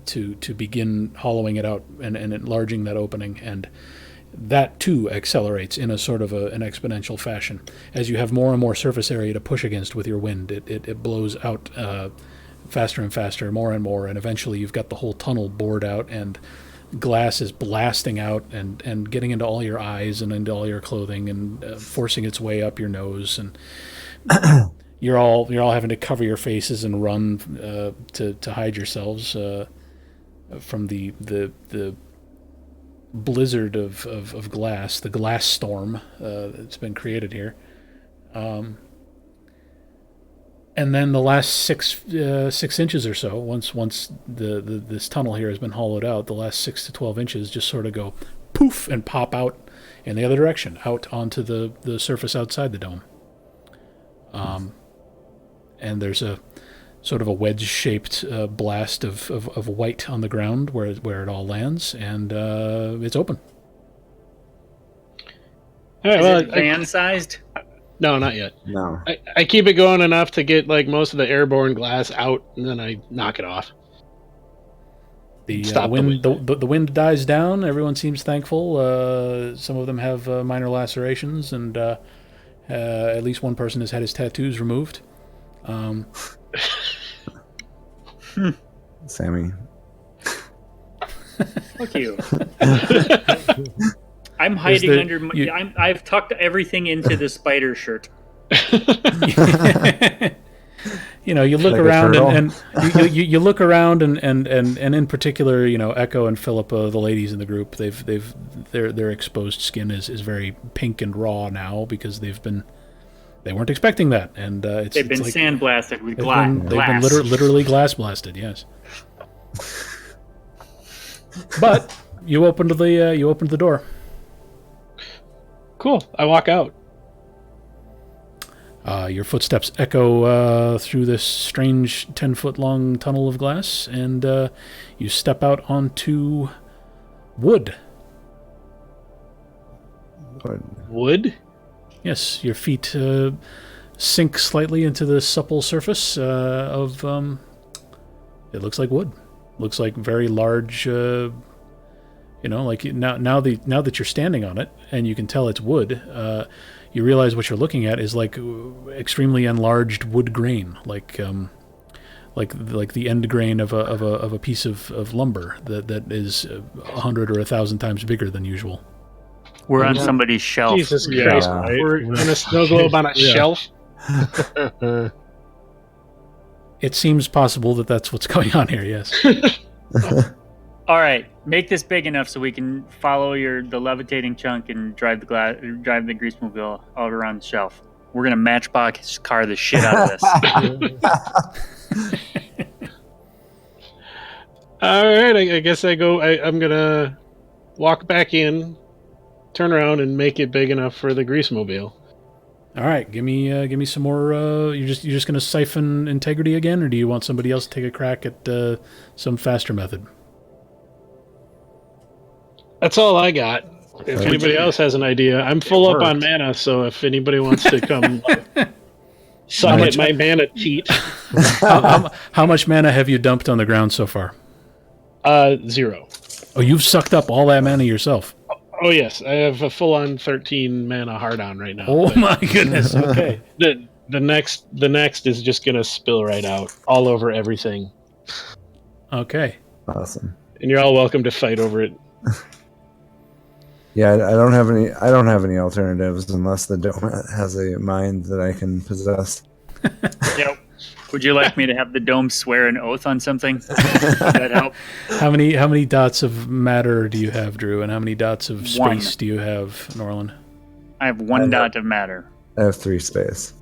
to begin hollowing it out and enlarging that opening, and that too accelerates in a sort of an exponential fashion. As you have more and more surface area to push against with your wind, it blows out faster and faster, more and more, and eventually you've got the whole tunnel bored out, and glass is blasting out and getting into all your eyes and into all your clothing and forcing its way up your nose, and you're all having to cover your faces and run to hide yourselves from the blizzard of glass, the glass storm that's been created here. And then the last 6 inches or so, once this tunnel here has been hollowed out, the last 6 to 12 inches just sort of go poof and pop out in the other direction, out onto the surface outside the dome. And there's a sort of a wedge-shaped blast of white on the ground where it all lands, and it's open. All right, Is it fan-sized? No, not yet. No. I keep it going enough to get like most of the airborne glass out, and then I knock it off. The Stop wind. The wind dies down. Everyone seems thankful. Some of them have minor lacerations, and at least one person has had his tattoos removed. Sammy. Fuck you. I'm hiding under. I've tucked everything into the spider shirt. You look Like a around turtle. and you look around and in particular, Echo and Philippa, the ladies in the group, their exposed skin is very pink and raw now because they weren't expecting that, and They've been like, sandblasted with they've glass. been literally glass blasted. Yes. But you opened the door. Cool. I walk out. Your footsteps echo through this strange 10-foot-long tunnel of glass, and you step out onto wood. Wood? Yes, your feet sink slightly into the supple surface of. It looks like wood. Looks like very large. Like now that you're standing on it and you can tell it's wood. You realize what you're looking at is like extremely enlarged wood grain, like the end grain of a piece of lumber that is 100 or 1,000 times bigger than usual. We're on somebody's shelf. Jesus Yeah. Christ. Right? We're in a snow globe on a Yeah. shelf. It seems possible that that's what's going on here. Yes. All right, make this big enough so we can follow the levitating chunk and drive the grease mobile all around the shelf. We're gonna matchbox car the shit out of this. All right, I guess I'm gonna walk back in, turn around, and make it big enough for the grease mobile. All right, give me some more. You're just gonna siphon integrity again, or do you want somebody else to take a crack at some faster method? That's all I got. If anybody else has an idea, I'm full up on mana, so if anybody wants to come suck at my mana teat. How much mana have you dumped on the ground so far? 0. Oh, you've sucked up all that mana yourself. Oh yes, I have a full-on 13 mana hard on right now. Oh my goodness. Okay. The next is just gonna spill right out all over everything, Okay. Awesome. and you're all welcome to fight over it. Yeah, I don't have any. I don't have any alternatives unless the dome has a mind that I can possess. Yep. Would you like me to have the dome swear an oath on something? Would that help? How many dots of matter do you have, Drew, and how many dots of One. space do you have, Norland? I have 1 dot of matter. I have 3 space.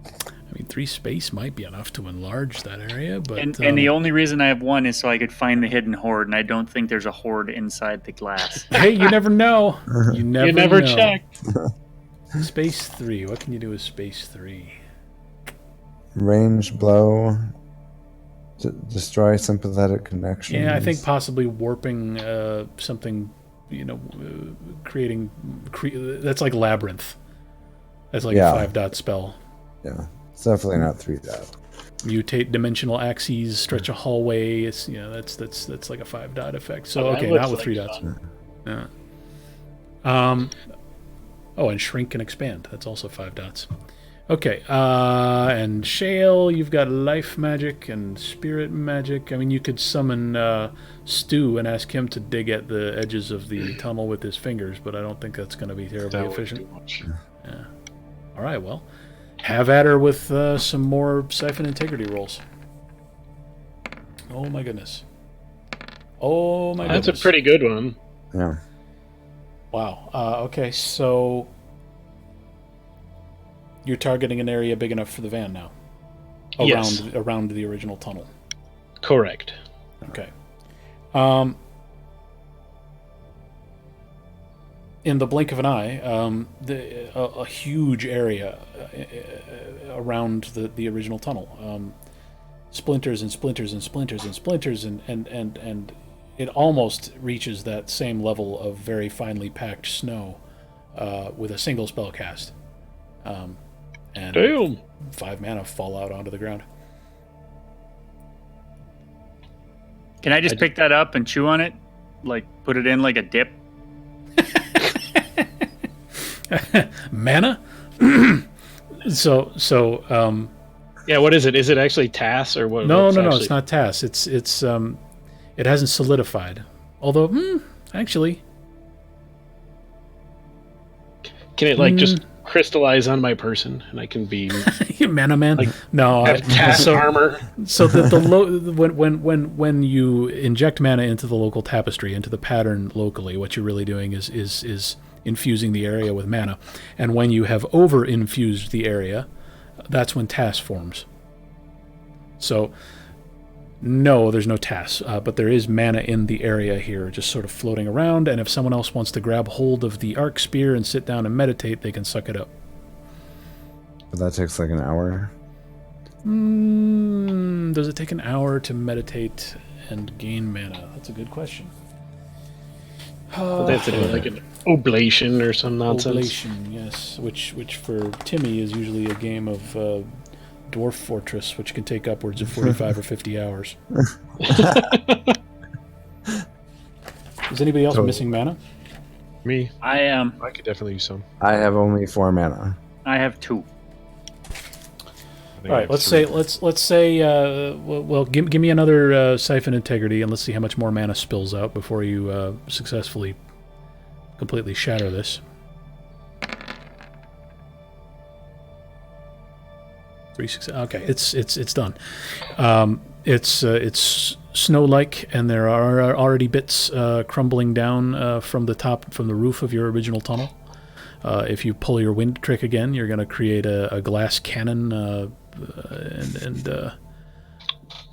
I mean, 3 space might be enough to enlarge that area, but And the only reason I have 1 is so I could find the hidden horde, and I don't think there's a horde inside the glass. hey, you never know. You never know. check. Space 3. What can you do with space 3? Range blow. Destroy sympathetic connections. Yeah, I think possibly warping something. That's like labyrinth. That's like Yeah. a 5-dot spell. Yeah, it's definitely not 3 dot. Mutate dimensional axes, stretch a hallway. It's that's like a 5-dot effect. So Oh, that okay, looks not with like 3 dots. fun. Yeah. Oh, and shrink and expand. That's also 5 dots. Okay. And Shale, you've got life magic and spirit magic. I mean, you could summon Stu and ask him to dig at the edges of the tunnel with his fingers, but I don't think that's going to be terribly That would efficient. do much. Yeah. All right. Well, have at her with some more siphon integrity rolls. Oh my goodness. Oh my goodness. That's a pretty good one. Yeah. Wow. Okay, so you're targeting an area big enough for the van now. Yes. Around the original tunnel. Correct. Okay. In the blink of an eye, a huge area around the original tunnel. Splinters and splinters and splinters and splinters and it almost reaches that same level of very finely packed snow with a single spell cast. And Damn. 5 mana fall out onto the ground. Can I just pick that up and chew on it? Like, put it in like a dip? Mana? so Yeah, what is it? Is it actually TAS or what? no, what's no, actually... it's not TAS. It's it hasn't solidified. Although, actually, Can it like just crystallize on my person and I can be Mana Man. Like, No, have TAS armor? so when you inject mana into the local tapestry, into the pattern locally, what you're really doing is infusing the area with mana, and when you have over infused the area, that's when TAS forms. So no, there's no TAS, but there is mana in the area here, just sort of floating around, and if someone else wants to grab hold of the arc spear and sit down and meditate, they can suck it up. But that takes like an hour. Does it take an hour to meditate and gain mana? That's a good question. They have to do like an oblation or some nonsense. Oblation, yes, which for Timmy is usually a game of Dwarf Fortress, which can take upwards of 45 or 50 hours. Is anybody else Totally. missing mana? Me, I am. I could definitely use some. I have only 4 mana. I have 2. I think All I right, have let's 3. say give me another siphon integrity, and let's see how much more mana spills out before you successfully completely shatter this. Okay, it's done. It's snow-like, and there are already bits crumbling down from the roof of your original tunnel. If you pull your wind trick again, you're going to create a glass cannon, and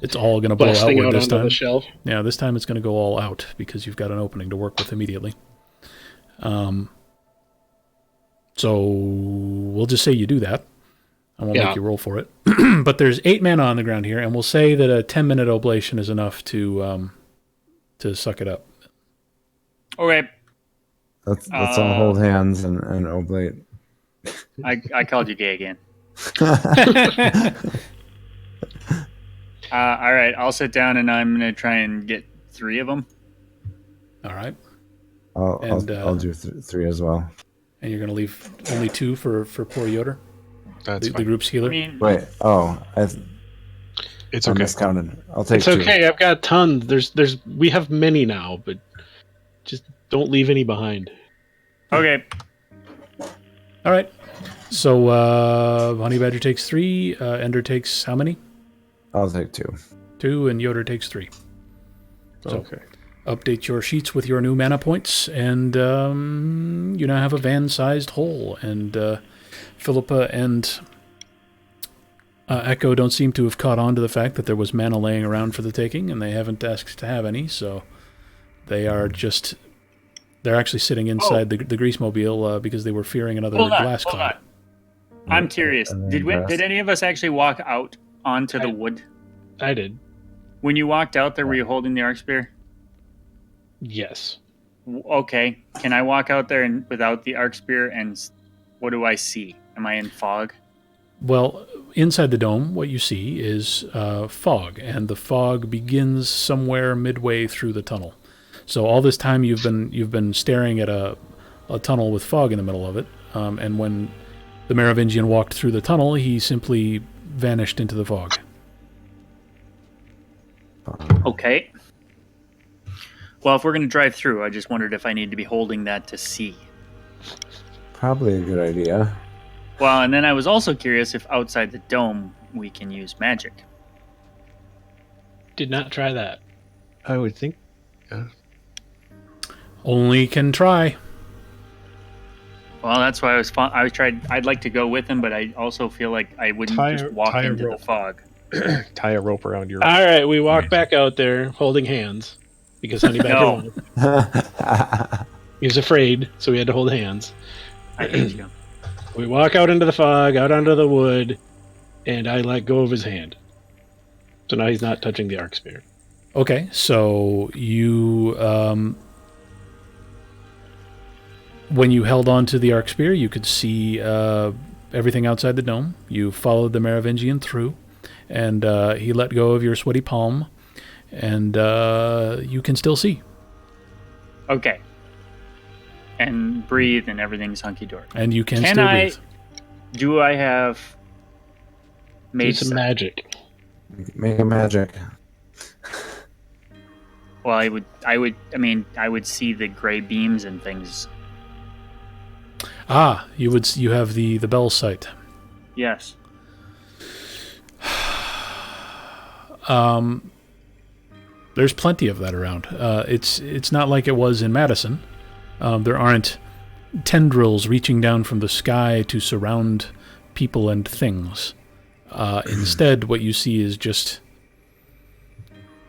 it's all going to blow Blasting outward out this onto time. the shelf. Yeah, this time it's going to go all out because you've got an opening to work with immediately. So we'll just say you do that. I won't make you roll for it. But there's 8 mana on the ground here, and we'll say that a 10-minute oblation is enough to suck it up. Okay. Let's all hold hands and oblate. I called you gay again. All right, I'll sit down and I'm gonna try and get 3 of them. All right. I'll do 3 as well. And you're gonna leave only 2 for poor Yoder, That's the fine. group's healer. I mean, Wait. Oh, It's I okay. miscounted. I'll take It's 2. okay. I've got tons. We have many now, but just don't leave any behind. okay. All right. So Honey Badger takes 3. Ender takes how many? I'll take 2. 2, and Yoder takes 3. So Okay. update your sheets with your new mana points, and you now have a van-sized hole. And Philippa and Echo don't seem to have caught on to the fact that there was mana laying around for the taking, and they haven't asked to have any, so they are just... They're actually sitting inside the grease mobile because they were fearing another glass cloud. I'm curious. Did any of us actually walk out onto the wood? I did. When you walked out there, were you holding the arc spear? Yes. Okay. Can I walk out there and without the arc spear, and what do I see? Am I in fog? Well, inside the dome, what you see is fog, and the fog begins somewhere midway through the tunnel. So all this time you've been staring at a tunnel with fog in the middle of it, and when the Merovingian walked through the tunnel, he simply vanished into the fog. Okay. Well, if we're going to drive through, I just wondered if I need to be holding that to see. Probably a good idea. Well, and then I was also curious if outside the dome we can use magic. Did not try that. I would think. Yeah. Only can try. Well, that's why I'd like to go with him, but I also feel like I wouldn't just walk tie a into the rope. fog. Tie a rope around your. All right, we walk back out there holding hands because Honey Badger won. He was afraid, so we had to hold hands. I hate you. We walk out into the fog, out onto the wood, and I let go of his hand. So now he's not touching the arc spear. Okay, so you... when you held on to the arc spear, you could see everything outside the dome. You followed the Merovingian through, and he let go of your sweaty palm, and you can still see. Okay. And breathe, and everything's hunky-dory. And you can still breathe. Do I have... Do made some magic. Make a magic. Well, I would see the gray beams and things. Ah, you have the bell sight. Yes. There's plenty of that around. It's not like it was in Madison. There aren't tendrils reaching down from the sky to surround people and things. Instead, what you see is just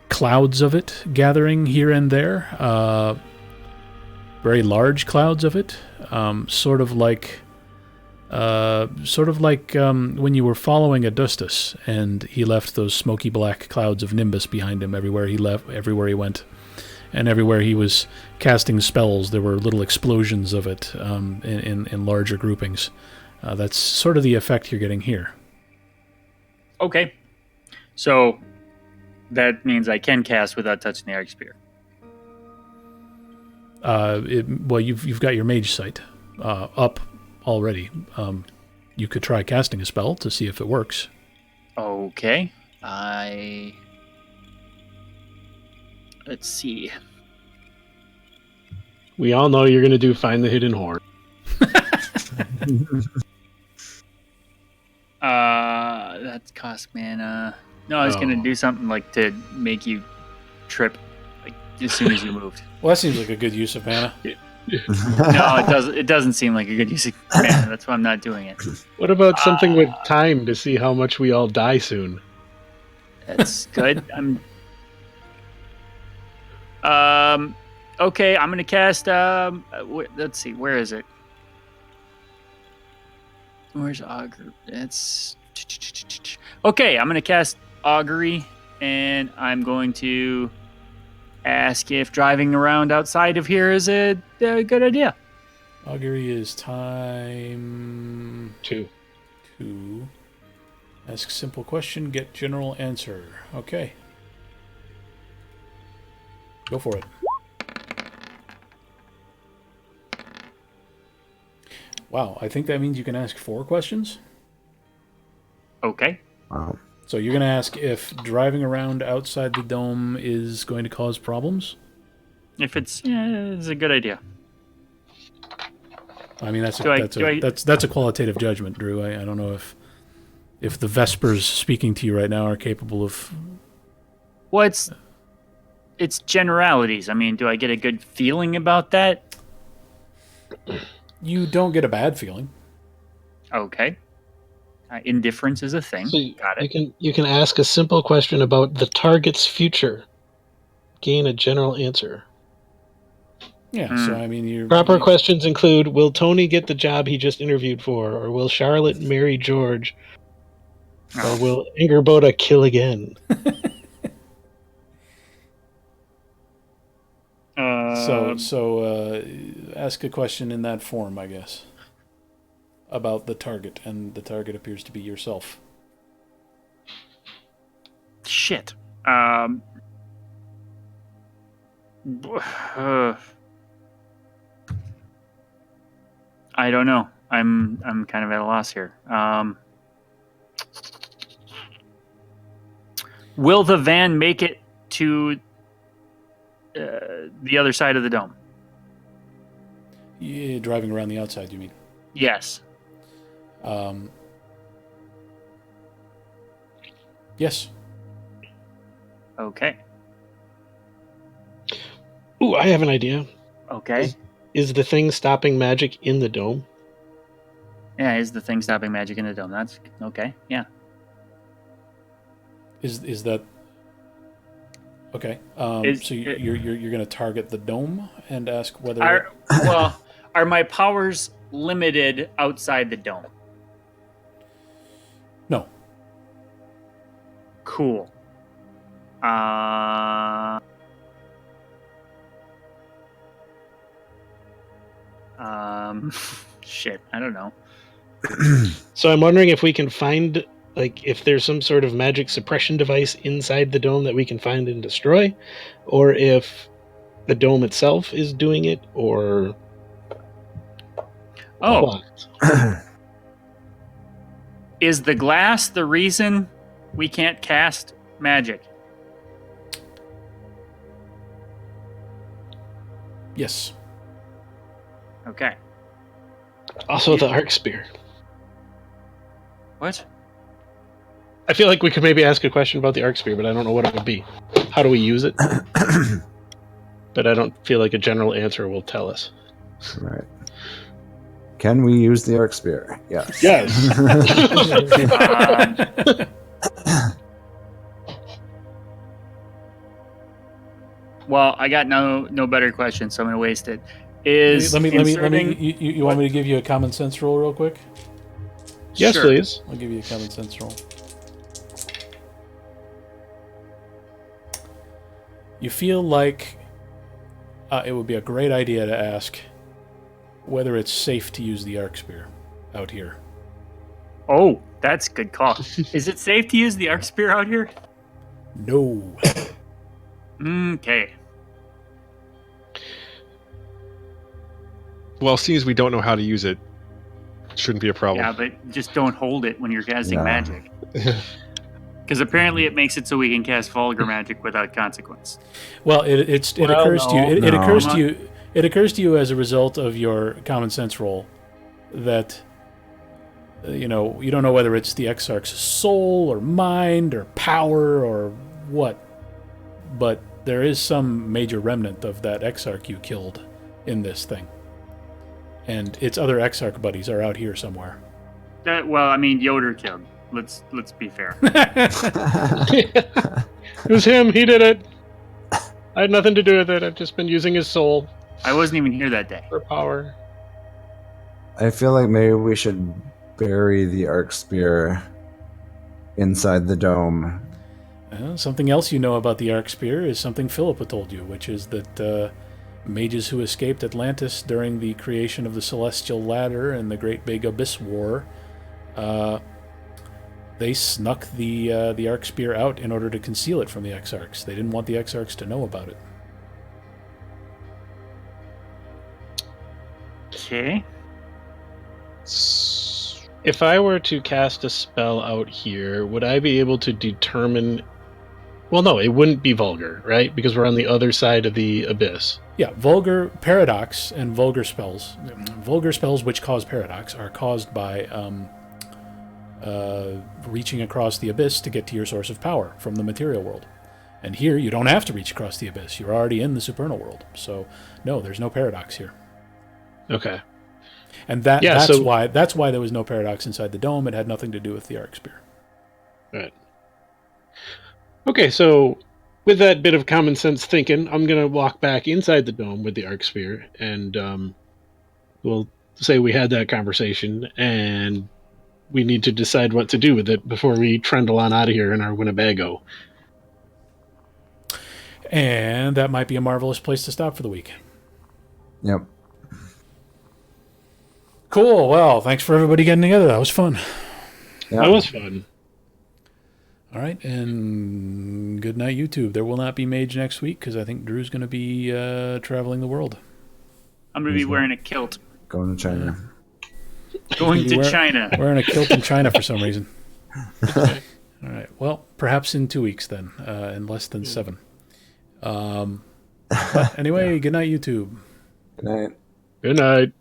clouds of it gathering here and there. Very large clouds of it. Sort of like when you were following Adustus and he left those smoky black clouds of nimbus behind him everywhere he went. And everywhere he was casting spells, there were little explosions of it in larger groupings. That's sort of the effect you're getting here. Okay. So that means I can cast without touching the arc spear. Well, you've got your mage sight up already. You could try casting a spell to see if it works. Okay. Let's see. We all know you're going to do Find the Hidden Hoard. That costs mana. No, I was gonna do something like to make you trip, like as soon as you moved. Well, that seems like a good use of mana. No, it doesn't. It doesn't seem like a good use of mana. That's why I'm not doing it. What about something with time to see how much we all die soon? That's good. Okay, I'm gonna cast. Let's see. Where is it? Where's Augury? It's okay. I'm gonna cast Augury, and I'm going to ask if driving around outside of here is a good idea. Augury is time 2. 2. Ask simple question, get general answer. Okay. Go for it. Wow, I think that means you can ask 4 questions. Okay. Wow. So you're going to ask if driving around outside the dome is going to cause problems? If it's a good idea. I mean, that's a qualitative judgment, Drew. I don't know if the Vespers speaking to you right now are capable of... Well, it's generalities. I mean, do I get a good feeling about that? You don't get a bad feeling. Okay. Indifference is a thing. So Got it. you can ask a simple question about the target's future. Gain a general answer. Yeah, so I mean, you Proper questions include: will Tony get the job he just interviewed for, or will Charlotte marry George, or will Angerboda kill again? So ask a question in that form, I guess, about the target, and the target appears to be yourself. Shit. I don't know. I'm kind of at a loss here. Will the van make it to the other side of the dome? Yeah, driving around the outside, you mean? Yes. Yes. Okay. Ooh, I have an idea. Okay. Is the thing stopping magic in the dome? Yeah, is the thing stopping magic in the dome? That's okay. Yeah. Is that okay? So you're going to target the dome and ask whether are my powers limited outside the dome? No. Cool. Shit, I don't know. So I'm wondering if we can find, like, if there's some sort of magic suppression device inside the dome that we can find and destroy, or if the dome itself is doing it, or what? Is the glass the reason we can't cast magic? Yes. Okay. Also the arc spear. What? I feel like we could maybe ask a question about the arc spear, but I don't know what it would be. How do we use it? But I don't feel like a general answer will tell us. Right. Can we use the arc spear? Yes. Yes. Well, I got no better question, so I'm gonna waste it. Let me. You want me to give you a common sense roll real quick? Yes, Sure. please. I'll give you a common sense roll. You feel like it would be a great idea to ask whether it's safe to use the arc spear out here. Oh, that's a good call. Is it safe to use the arc spear out here? No. Okay. Well, seeing as we don't know how to use it, shouldn't be a problem. Yeah, but just don't hold it when you're casting Yeah. magic. Because apparently it makes it so we can cast vulgar magic without consequence. Well, it occurs to you. It No. occurs to you. It occurs to you as a result of your common sense roll that you don't know whether it's the Exarch's soul or mind or power or what, but there is some major remnant of that Exarch you killed in this thing. And its other Exarch buddies are out here somewhere. Well, I mean, Yoder killed. Let's be fair. It was him. He did it. I had nothing to do with it. I've just been using his soul I wasn't even here that day. for power. I feel like maybe we should bury the arc spear inside the dome. Something else you know about the Arc Spear is something Philippa told you, which is that mages who escaped Atlantis during the creation of the Celestial Ladder and the Great Big Abyss War, they snuck the Arc Spear out in order to conceal it from the Exarchs. They didn't want the Exarchs to know about it. Okay. If I were to cast a spell out here, would I be able to determine... Well, no, it wouldn't be vulgar, right? Because we're on the other side of the abyss. Yeah, vulgar paradox and vulgar spells which cause paradox are caused by reaching across the abyss to get to your source of power from the material world. And here, you don't have to reach across the abyss. You're already in the supernal world. So, no, there's no paradox here. Okay. And that's why there was no paradox inside the dome. It had nothing to do with the Arc Spear. Right. Okay, so with that bit of common sense thinking, I'm going to walk back inside the dome with the arc spear, and we'll say we had that conversation, and we need to decide what to do with it before we trundle on out of here in our Winnebago. And that might be a marvelous place to stop for the week. Yep. Cool. Well, thanks for everybody getting together. That was fun. Yep. That was fun. All right, and good night, YouTube. There will not be Mage next week because I think Drew's going to be traveling the world. I'm going to be wearing a kilt. Going to China. Going to China. Wearing a kilt in China for some reason. All right. Well, perhaps in 2 weeks then, in less than 7. But anyway, good night, YouTube. Good night. Good night.